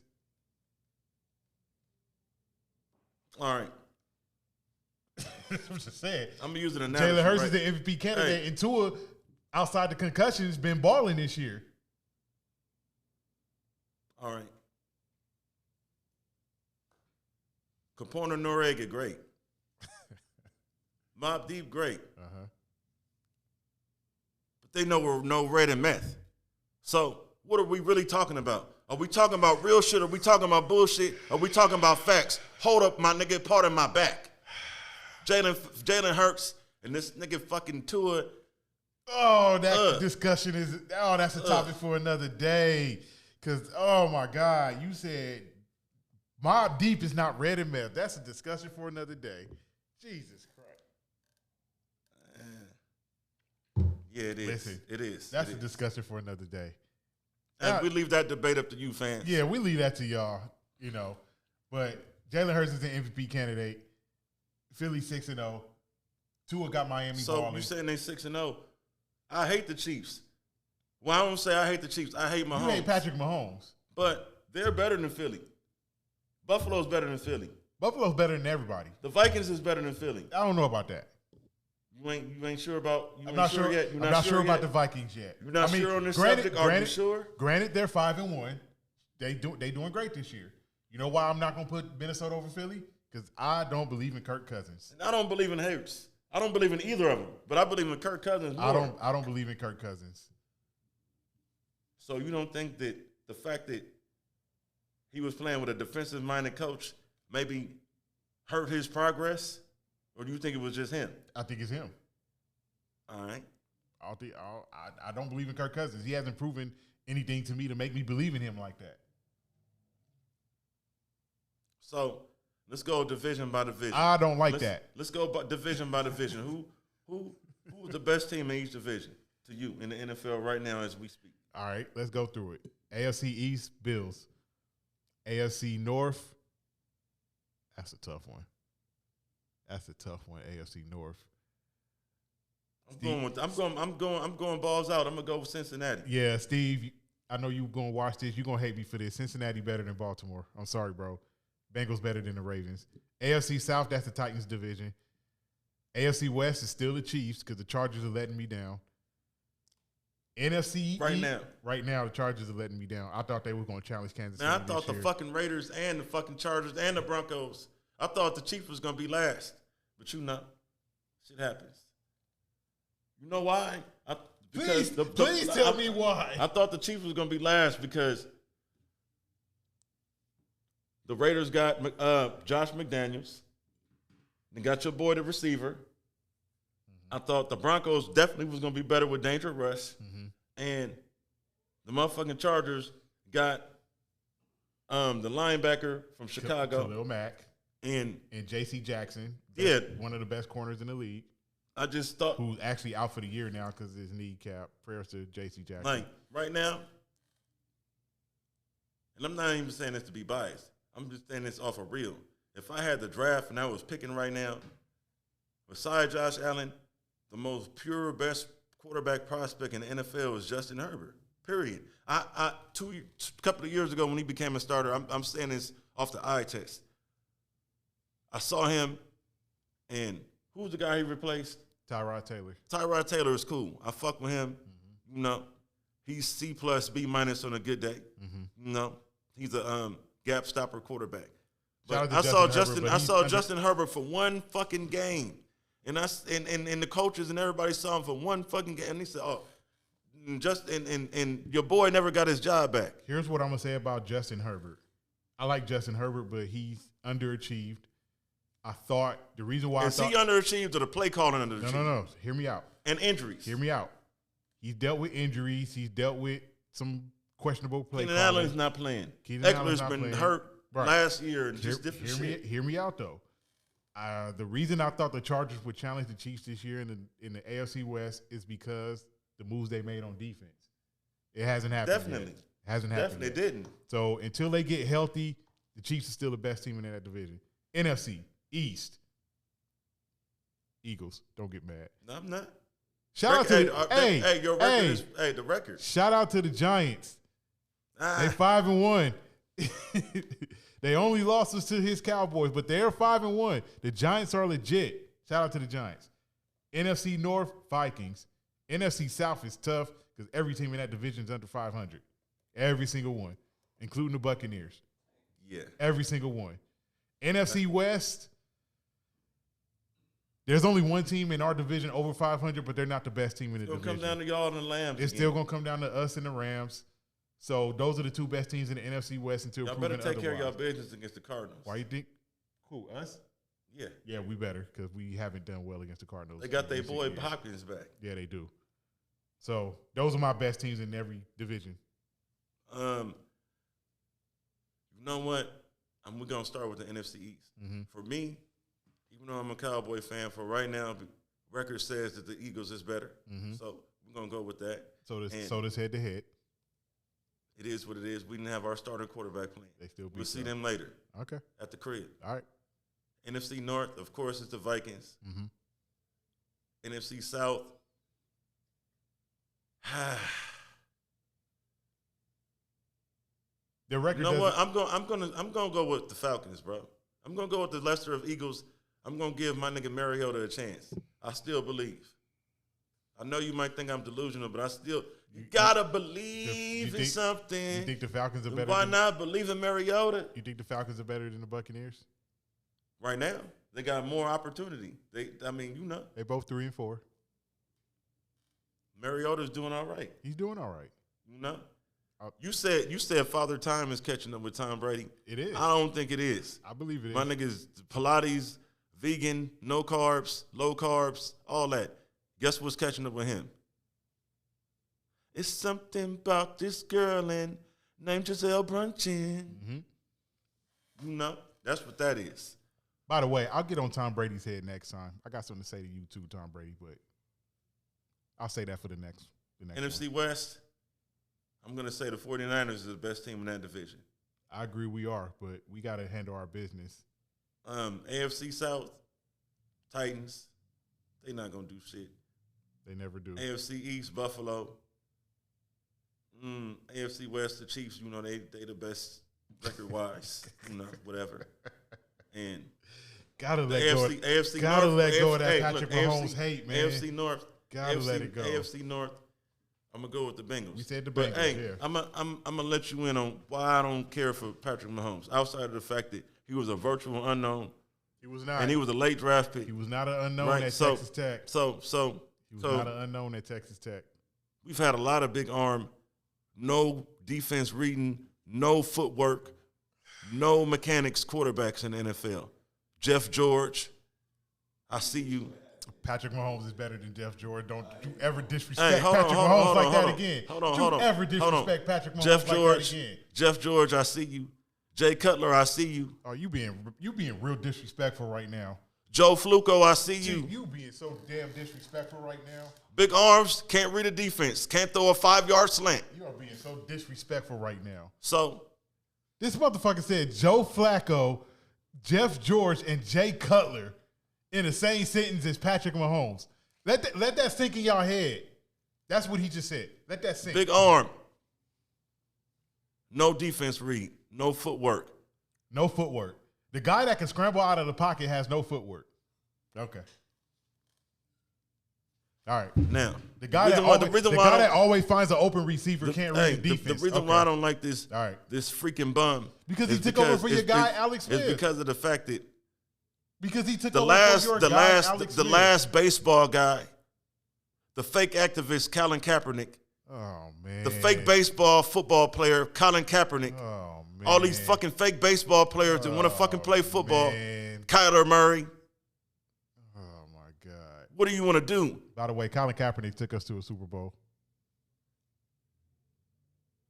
All right. I'm just saying. I'm going to use an analogy. Jalen Hurts is the MVP candidate, and Tua, outside the concussions, been balling this year. All right. Kaporna Noriega, great. Mobb Deep, great. Uh-huh. But they know we're no red and meth. So what are we really talking about? Are we talking about real shit? Are we talking about bullshit? Are we talking about facts? Hold up, my nigga, pardon my back. Jalen Hurts and this nigga fucking Tua. Oh, that discussion is, that's a topic for another day. Because, oh, my God, you said Mobb Deep is not red and meth. That's a discussion for another day. Jesus Christ. Yeah, it is. Listen, it is. That's a discussion for another day. And we leave that debate up to you fans. Yeah, we leave that to y'all, But Jalen Hurts is an MVP candidate. Philly 6-0. Tua got Miami balling. So you saying they 6-0? I hate the Chiefs. Well, I don't say I hate the Chiefs. I hate Mahomes. You hate Patrick Mahomes. But they're better than Philly. Buffalo's better than Philly. Buffalo's better than everybody. The Vikings is better than Philly. I don't know about that. You ain't sure about. I'm not sure yet. I'm not sure about the Vikings yet. You're not sure on this subject. Are you sure? Granted, they're 5-1. They doing great this year. You know why I'm not gonna put Minnesota over Philly? Because I don't believe in Kirk Cousins. And I don't believe in Hurts. I don't believe in either of them. But I believe in Kirk Cousins more. I don't believe in Kirk Cousins. So you don't think that the fact that he was playing with a defensive-minded coach maybe hurt his progress? Or do you think it was just him? I think it's him. All right. I don't believe in Kirk Cousins. He hasn't proven anything to me to make me believe in him like that. So let's go division by division. I don't like that. Let's go division by division. Who is the best team in each division to you in the NFL right now as we speak? All right, let's go through it. AFC East, Bills. AFC North, that's a tough one. AFC North. I'm going balls out. I'm gonna go with Cincinnati. Yeah, Steve, I know you're gonna watch this. You're gonna hate me for this. Cincinnati better than Baltimore. I'm sorry, bro. Bengals better than the Ravens. AFC South, that's the Titans division. AFC West is still the Chiefs because the Chargers are letting me down. NFC right now, the Chargers are letting me down. I thought they were going to challenge Kansas City. Man, I thought the fucking Raiders and the fucking Chargers and the Broncos. I thought the Chiefs was going to be last, but shit happens. You know why? Please tell me why. I thought the Chiefs was going to be last because the Raiders got Josh McDaniels. They got your boy, the receiver. I thought the Broncos definitely was going to be better with Danger Rush. Mm-hmm. And the motherfucking Chargers got the linebacker from Chicago. Khalil Mack. And J.C. Jackson. Yeah. One of the best corners in the league. I just thought. Who's actually out for the year now because of his knee cap. Prayers to J.C. Jackson. Like, right now, and I'm not even saying this to be biased. I'm just saying this off of real. If I had the draft and I was picking right now, besides Josh Allen, the most pure, best quarterback prospect in the NFL is Justin Herbert, period. A couple of years ago when he became a starter, I'm saying this off the eye test. I saw him, and who was the guy he replaced? Tyrod Taylor. Tyrod Taylor is cool. I fuck with him. Mm-hmm. You know, he's C+, B- on a good day. Mm-hmm. You know, he's a gap stopper quarterback. But I saw Justin Herbert for one fucking game. And the coaches and everybody saw him for one fucking game. And he said, and your boy never got his job back. Here's what I'm going to say about Justin Herbert. I like Justin Herbert, but he's underachieved. I thought the reason why he underachieved or the play calling underachieved? No. Hear me out. And injuries. Hear me out. He's dealt with injuries. He's dealt with some questionable play calling. Keenan Allen's not playing. Eckler's been hurt last year and just different shit. Hear me out, though. The reason I thought the Chargers would challenge the Chiefs this year in the AFC West is because the moves they made on defense. It hasn't happened. Definitely. Yet. Hasn't happened. Definitely didn't. So until they get healthy, the Chiefs are still the best team in that division. NFC East. Eagles. Don't get mad. No, I'm not. Shout out to your record is the record. Shout out to the Giants. They 5-1. They only lost us to his Cowboys, but they're 5-1. The Giants are legit. Shout out to the Giants. NFC North, Vikings. NFC South is tough because every team in that division is under 500. Every single one, including the Buccaneers. Yeah. Every single one. NFC West, there's only one team in our division over 500, but they're not the best team in the division. It's going to come down to y'all and the Lambs. It's still going to come down to us and the Rams. So those are the two best teams in the NFC West until y'all proven better take otherwise. care of y'all business against the Cardinals. Why you think? Who, us? Yeah. Yeah, we better because we haven't done well against the Cardinals. They got their boy Hopkins back. Yeah, they do. So those are my best teams in every division. You know what? We're going to start with the NFC East. Mm-hmm. For me, even though I'm a Cowboy fan, for right now, the record says that the Eagles is better. Mm-hmm. So we're going to go with that. So this head-to-head. It is what it is. We didn't have our starting quarterback playing. They still beat We'll see them later. Okay. At the crib. All right. NFC North, of course, is the Vikings. Mm-hmm. NFC South. The record. You know what? I'm gonna go with the Falcons, bro. I'm gonna go with the lesser of Eagles. I'm gonna give my nigga Mariota a chance. I still believe. I know you might think I'm delusional, but I still you gotta believe in something. You think the Falcons are better? Why not believe in Mariota? You think the Falcons are better than the Buccaneers? Right now, they got more opportunity. They both 3-4. Mariota's doing all right. He's doing all right. You know. You said Father Time is catching up with Tom Brady. It is. I don't think it is. I believe it is. My niggas, Pilates, vegan, no carbs, low carbs, all that. Guess what's catching up with him? It's something about this girl named Giselle Bundchen. Mm-hmm. You know, that's what that is. By the way, I'll get on Tom Brady's head next time. I got something to say to you too, Tom Brady, but I'll say that for the next NFC one. West, I'm going to say the 49ers is the best team in that division. I agree we are, but we got to handle our business. AFC South, Titans, they not going to do shit. They never do. AFC East, Buffalo. AFC West, the Chiefs, you know, they the best record-wise, you know, whatever. And gotta let AFC gotta North, let go of that hey, Patrick Mahomes hate, man. AFC North. Gotta let it go. AFC North, I'm going to go with the Bengals. You said the Bengals, but, hey, yeah. I'm going to let you in on why I don't care for Patrick Mahomes, outside of the fact that he was a virtual unknown. He was not. And he was a late draft pick. He was not an unknown at Texas Tech. He was not an unknown at Texas Tech. We've had a lot of big arm, no defense reading, no footwork, no mechanics quarterbacks in the NFL. Jeff George, I see you. Patrick Mahomes is better than Jeff George. Don't you ever disrespect Patrick Mahomes like that again. Don't you ever disrespect Patrick Mahomes like that again. Jeff George, I see you. Jay Cutler, I see you. Oh, you being real disrespectful right now. Joe Flacco, I see you. You being so damn disrespectful right now. Big arms, can't read a defense, can't throw a 5-yard slant. You are being so disrespectful right now. So, this motherfucker said Joe Flacco, Jeff George, and Jay Cutler in the same sentence as Patrick Mahomes. Let that sink in y'all head. That's what he just said. Let that sink. Big arm. No defense read. No footwork. No footwork. The guy that can scramble out of the pocket has no footwork. Okay. All right. Now, the guy that always finds an open receiver can't read the defense. The reason why I don't like this, all right, this freaking bum, because he took over for your guy Alex Smith. It's because of the fact that he took over for your guy Alex Smith. The last baseball guy, the fake activist Colin Kaepernick. Oh man. The fake football player Colin Kaepernick. Oh man. All these fucking fake baseball players that want to fucking play football. Man. Kyler Murray. Oh my God. What do you want to do? By the way, Colin Kaepernick took us to a Super Bowl.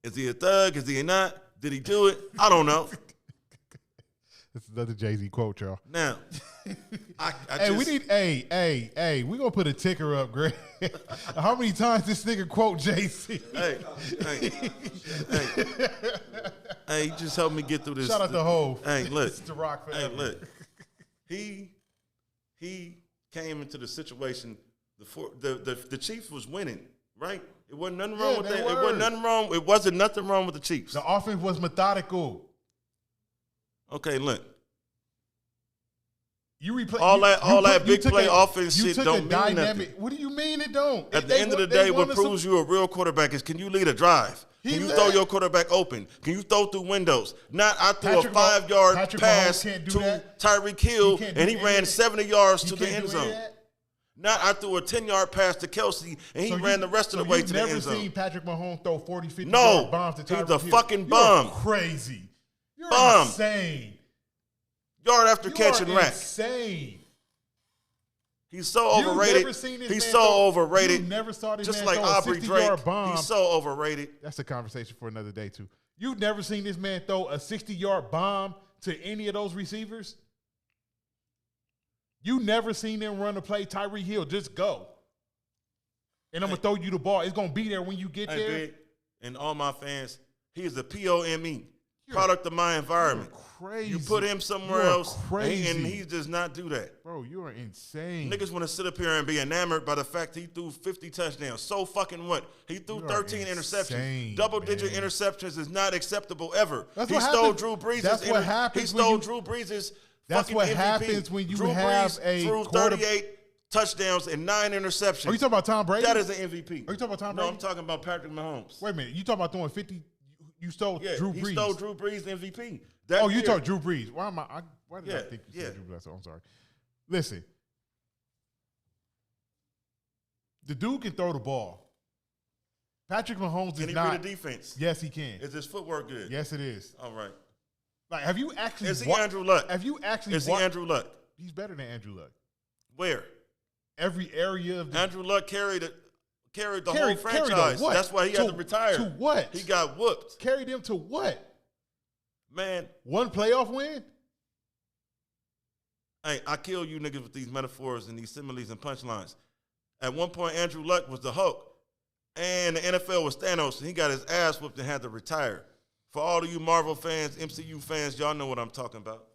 Is he a thug? Is he not? Did he do it? I don't know. This is another Jay-Z quote, y'all. Now, we gonna put a ticker up, Greg. How many times this nigga quote Jay-Z? Hey, just help me get through this. Shout out to Hov. Hey, look. This is the Rock forever. Hey, look. He came into the situation The Chiefs was winning, right? It wasn't nothing wrong with that. It wasn't nothing wrong. It wasn't nothing wrong with the Chiefs. The offense was methodical. Okay, look. You replay all that big play offense shit don't mean nothing. What do you mean it don't? At the end of the day, what proves you a real quarterback is, can you lead a drive? Can you throw your quarterback open? Can you throw through windows? Not I threw a 5-yard pass to Tyreek Hill and he ran 70 yards to the end zone. Not I threw a 10-yard pass to Kelsey and he ran the rest of the way to the end zone. You've never seen Patrick Mahomes throw 40, 50-yard bombs to Tyreek Hill? He's a fucking bum. You're crazy. You're insane. Yard after catch and rack. Insane. He's so overrated. He's so overrated. You never saw this just man like throw Aubrey a 60-yard Drake. bomb. He's so overrated. That's a conversation for another day too. You've never seen this man throw a 60-yard bomb to any of those receivers. You never seen them run a play. Tyreek Hill, just go. And I'm gonna throw you the ball. It's gonna be there when you get there. Big, and all my fans, he is a POME, product of my environment. Crazy. You put him somewhere else, and he does not do that. Bro, you are insane. Niggas want to sit up here and be enamored by the fact he threw 50 touchdowns. So fucking what? He threw 13 interceptions. Double-digit interceptions is not acceptable ever. He stole Drew Brees' That's what happens. He stole Drew Brees' That's what MVP. happens when you Drew have Brees a threw 38 touchdowns and 9 interceptions. Are you talking about Tom Brady? That is an MVP. Are you talking about Tom Brady? No, I'm talking about Patrick Mahomes. Wait a minute. You talking about throwing 50? You stole Drew Brees. He stole Drew Brees' MVP. You talk Drew Brees. Why did I think you said Drew Bledsoe? I'm sorry. Listen. The dude can throw the ball. Patrick Mahomes is not. Can he read the defense? Yes, he can. Is his footwork good? Yes, it is. All right. Like, have you actually? Is he Andrew Luck? Have you actually? Is he Andrew Luck? He's better than Andrew Luck. Where? Every area of Andrew Luck carried the whole franchise. That's why he had to retire. To what? He got whooped. Carried him to what? Man. One playoff win? Hey, I kill you niggas with these metaphors and these similes and punchlines. At one point, Andrew Luck was the Hulk, and the NFL was Thanos, and he got his ass whooped and had to retire. For all of you Marvel fans, MCU fans, y'all know what I'm talking about.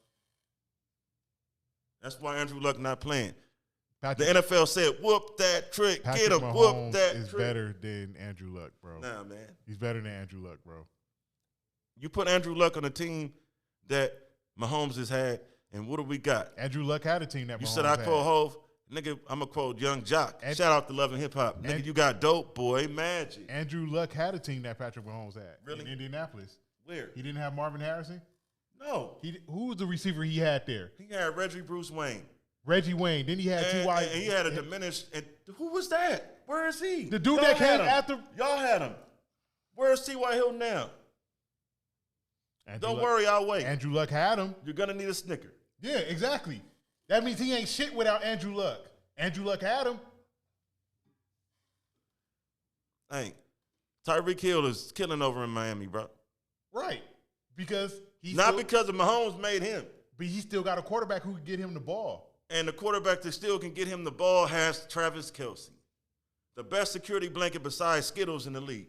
That's why Andrew Luck not playing. The NFL said, whoop that trick. Get him, whoop that trick. Is better than Andrew Luck, bro. Nah, man. He's better than Andrew Luck, bro. You put Andrew Luck on a team that Mahomes has had, and what do we got? Andrew Luck had a team that you Mahomes said I quote Hove. Nigga, I'm going to quote Young Jock. Shout out to Love and Hip Hop. Nigga, you got Dope Boy Magic. Andrew Luck had a team that Patrick Mahomes had. Really? In Indianapolis. Where? He didn't have Marvin Harrison? No. Who was the receiver he had there? He had Reggie Bruce Wayne. Reggie Wayne. Then he had T.Y. And he had a diminished. And who was that? Where is he? The dude that came after. Y'all had him. Where's T.Y. Hilton now? Don't worry, I'll wait. Andrew Luck had him. You're going to need a Snicker. Yeah, exactly. That means he ain't shit without Andrew Luck. Andrew Luck had him. Hey, Tyreek Hill is killing over in Miami, bro. Right. Because he's not because of Mahomes made him. But he still got a quarterback who can get him the ball. And the quarterback that still can get him the ball has Travis Kelce. The best security blanket besides Skittles in the league.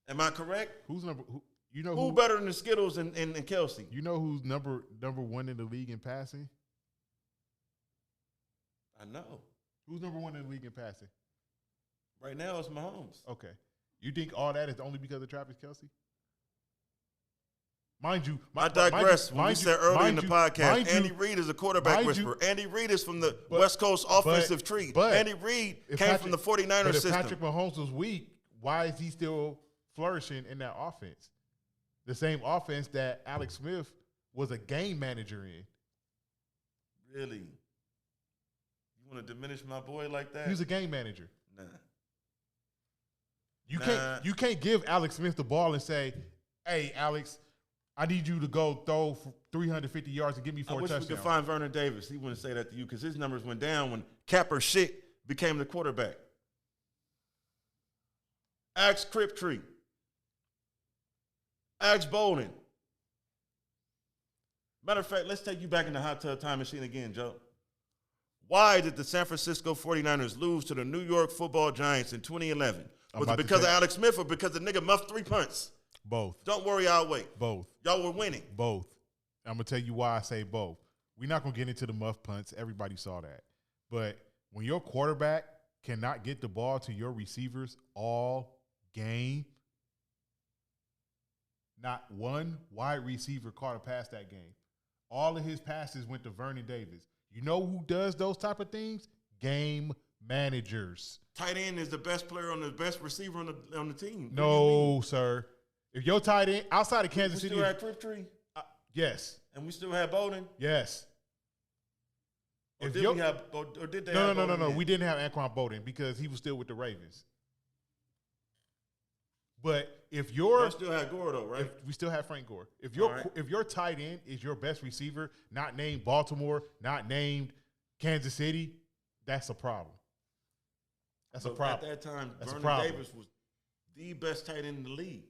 Am I correct? Who's number? Who better than the Skittles and Kelce? You know who's number one in the league in passing? I know. Who's number one in the league in passing? Right now it's Mahomes. Okay. You think all that is only because of Travis Kelce? Mind you, I digress. When we said earlier in the podcast, Andy Reid is a quarterback whisperer. Andy Reid is from the West Coast offensive tree. Andy Reid came from the 49ers system. If Patrick Mahomes was weak, why is he still flourishing in that offense? The same offense that Alex Smith was a game manager in. Really? You want to diminish my boy like that? He was a game manager. Nah. You can't give Alex Smith the ball and say, "Hey, Alex, I need you to go throw for 350 yards and give me 4 touchdowns." I wish we could find Vernon Davis. He wouldn't say that to you because his numbers went down when Capper shit became the quarterback. Ask Criptree. Ask Bolden. Matter of fact, let's take you back in the hot tub time machine again, Joe. Why did the San Francisco 49ers lose to the New York Football Giants in 2011? Was it because of Alex Smith or because the nigga muffed 3 punts? Both. Don't worry, I'll wait. Both. Y'all were winning. Both. I'm going to tell you why I say both. we're not going to get into the muff punts. Everybody saw that. But when your quarterback cannot get the ball to your receivers all game, not one wide receiver caught a pass that game. All of his passes went to Vernon Davis. You know who does those type of things? Game managers. Tight end is the best player on the best receiver on the team. No, sir. If your tight end outside of Kansas City, we still had Crabtree. Yes. And we still had Bowden. Yes. Or did we have? Or did they? No. We didn't have Anquan Bowden because he was still with the Ravens. But if you're still had Gore though, right? We still have Frank Gore. If your tight end is your best receiver, not named Baltimore, not named Kansas City, that's a problem. That's a problem. At that time, Vernon Davis was the best tight end in the league.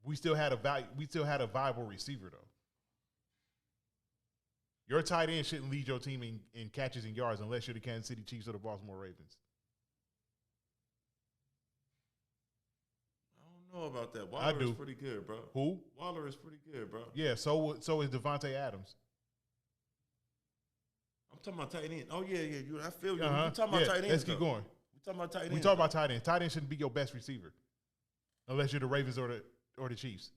We still had a viable receiver though. Your tight end shouldn't lead your team in catches and yards unless you're the Kansas City Chiefs or the Baltimore Ravens. I don't know about that. Waller is pretty good, bro. Who? Waller is pretty good, bro. Yeah, so is Devontae Adams. I'm talking about tight end. Oh, yeah. I feel you. We're talking about tight ends. Let's keep going. We're talking about tight ends. We talk about tight ends. Tight ends shouldn't be your best receiver unless you're the Ravens or the Chiefs.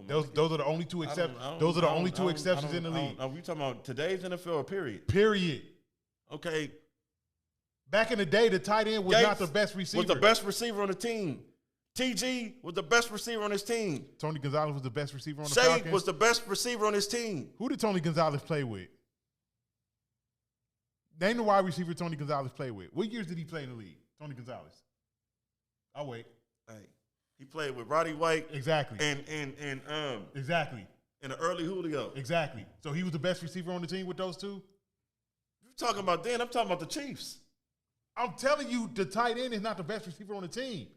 No, those are the only two exceptions. Those are the only two exceptions in the league. Are we talking about today's NFL or period? Period. Okay. Back in the day, the tight end was Gates not the best receiver. Was the best receiver on the team. TG was the best receiver on his team. Tony Gonzalez was the best receiver on the Shea Falcons. was the best receiver on his team. Who did Tony Gonzalez play with? Name the wide receiver Tony Gonzalez played with. What years did he play in the league? Tony Gonzalez. I'll wait. Hey. He played with Roddy White. Exactly. And exactly. And the early Julio. Exactly. So he was the best receiver on the team with those two? You're talking about then. I'm talking about the Chiefs. I'm telling you, the tight end is not the best receiver on the team.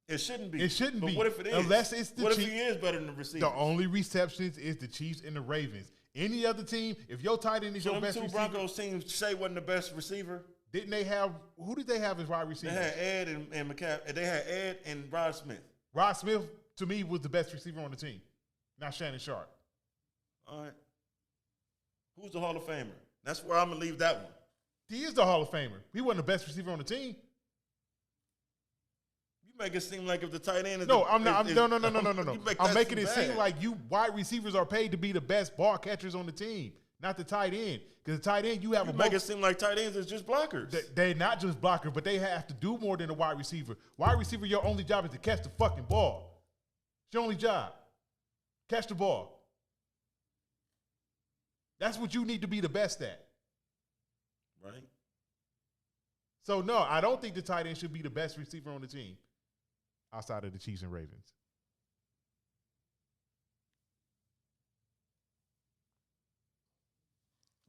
It shouldn't be. It shouldn't be. But what if it is? Unless it's the Chiefs. What if he is better than the receiver? The only receptions is the Chiefs and the Ravens. Any other team, if your tight end is your best receiver. Broncos teams, Shea wasn't the best receiver. Didn't they have – who did they have as wide receivers? They had Ed and McCaffrey. They had Ed and Rod Smith. Rod Smith, to me, was the best receiver on the team, not Shannon Sharp. All right. Who's the Hall of Famer? That's where I'm going to leave that one. He is the Hall of Famer. He wasn't the best receiver on the team. You make it seem like if the tight end is no, the, I'm not. is, no. I'm making it bad. seem like you wide receivers are paid to be the best ball catchers on the team, not the tight end. Because the tight end, you make it seem like tight ends is just blockers. They're not just blockers, but they have to do more than a wide receiver. Wide receiver, your only job is to catch the fucking ball. It's your only job. Catch the ball. That's what you need to be the best at. Right. So, no, I don't think the tight end should be the best receiver on the team outside of the Chiefs and Ravens.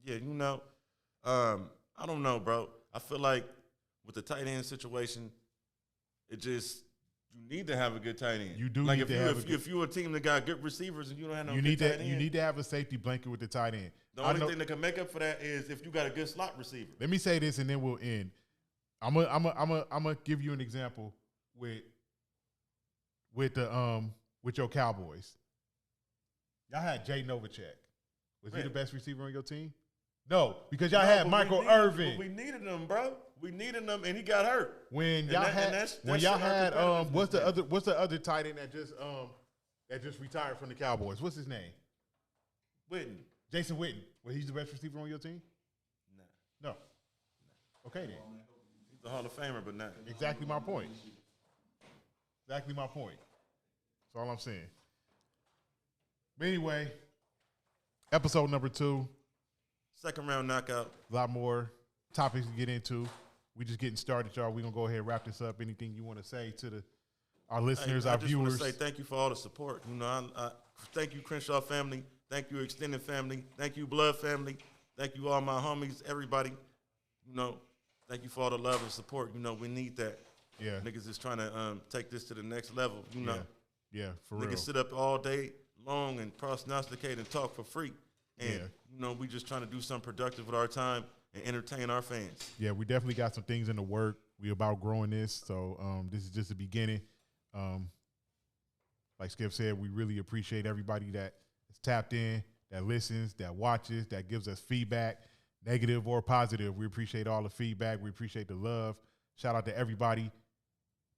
Yeah, I don't know, bro. I feel like with the tight end situation, it just you need to have a good tight end. You do like need if you're a team that got good receivers and you don't have no good tight end. You need to have a safety blanket with the tight end. The only thing that can make up for that is if you got a good slot receiver. Let me say this and then we'll end. I'm gonna give you an example with your Cowboys. Y'all had Jay Novacek. Was he the best receiver on your team? No, because y'all had Michael Irvin. We needed him, bro. We needed him, and he got hurt. When y'all had what's the other tight end that just retired from the Cowboys? What's his name? Witten. Jason Witten. Was he the best receiver on your team? No. Okay then. He's the Hall of Famer, but not. Exactly my point. That's all I'm saying. But anyway, episode number 2. Second round knockout. A lot more topics to get into. We just getting started, y'all. We're going to go ahead and wrap this up. Anything you want to say to our listeners, our viewers? I just want to say thank you for all the support. I thank you, Crenshaw family. Thank you, extended family. Thank you, blood family. Thank you, all my homies, everybody. Thank you for all the love and support. We need that. Yeah. Niggas is trying to take this to the next level, Yeah, for real. Niggas sit up all day long and prognosticate and talk for free. And, we just trying to do something productive with our time and entertain our fans. Yeah, we definitely got some things in the work. We about growing this, so this is just the beginning. Like Skip said, we really appreciate everybody that that's tapped in, that listens, that watches, that gives us feedback, negative or positive. We appreciate all the feedback. We appreciate the love. Shout out to everybody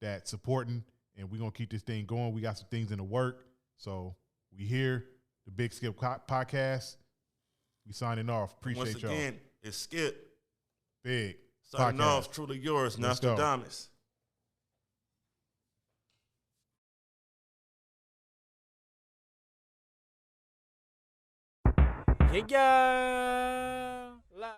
that's supporting, and we're going to keep this thing going. We got some things in the work. So we here, the Big Skip Podcast. We signing off. Appreciate y'all. Once again, it's Skip. Big. Signing Podcast. off, truly yours, Nostradamus. Yeah.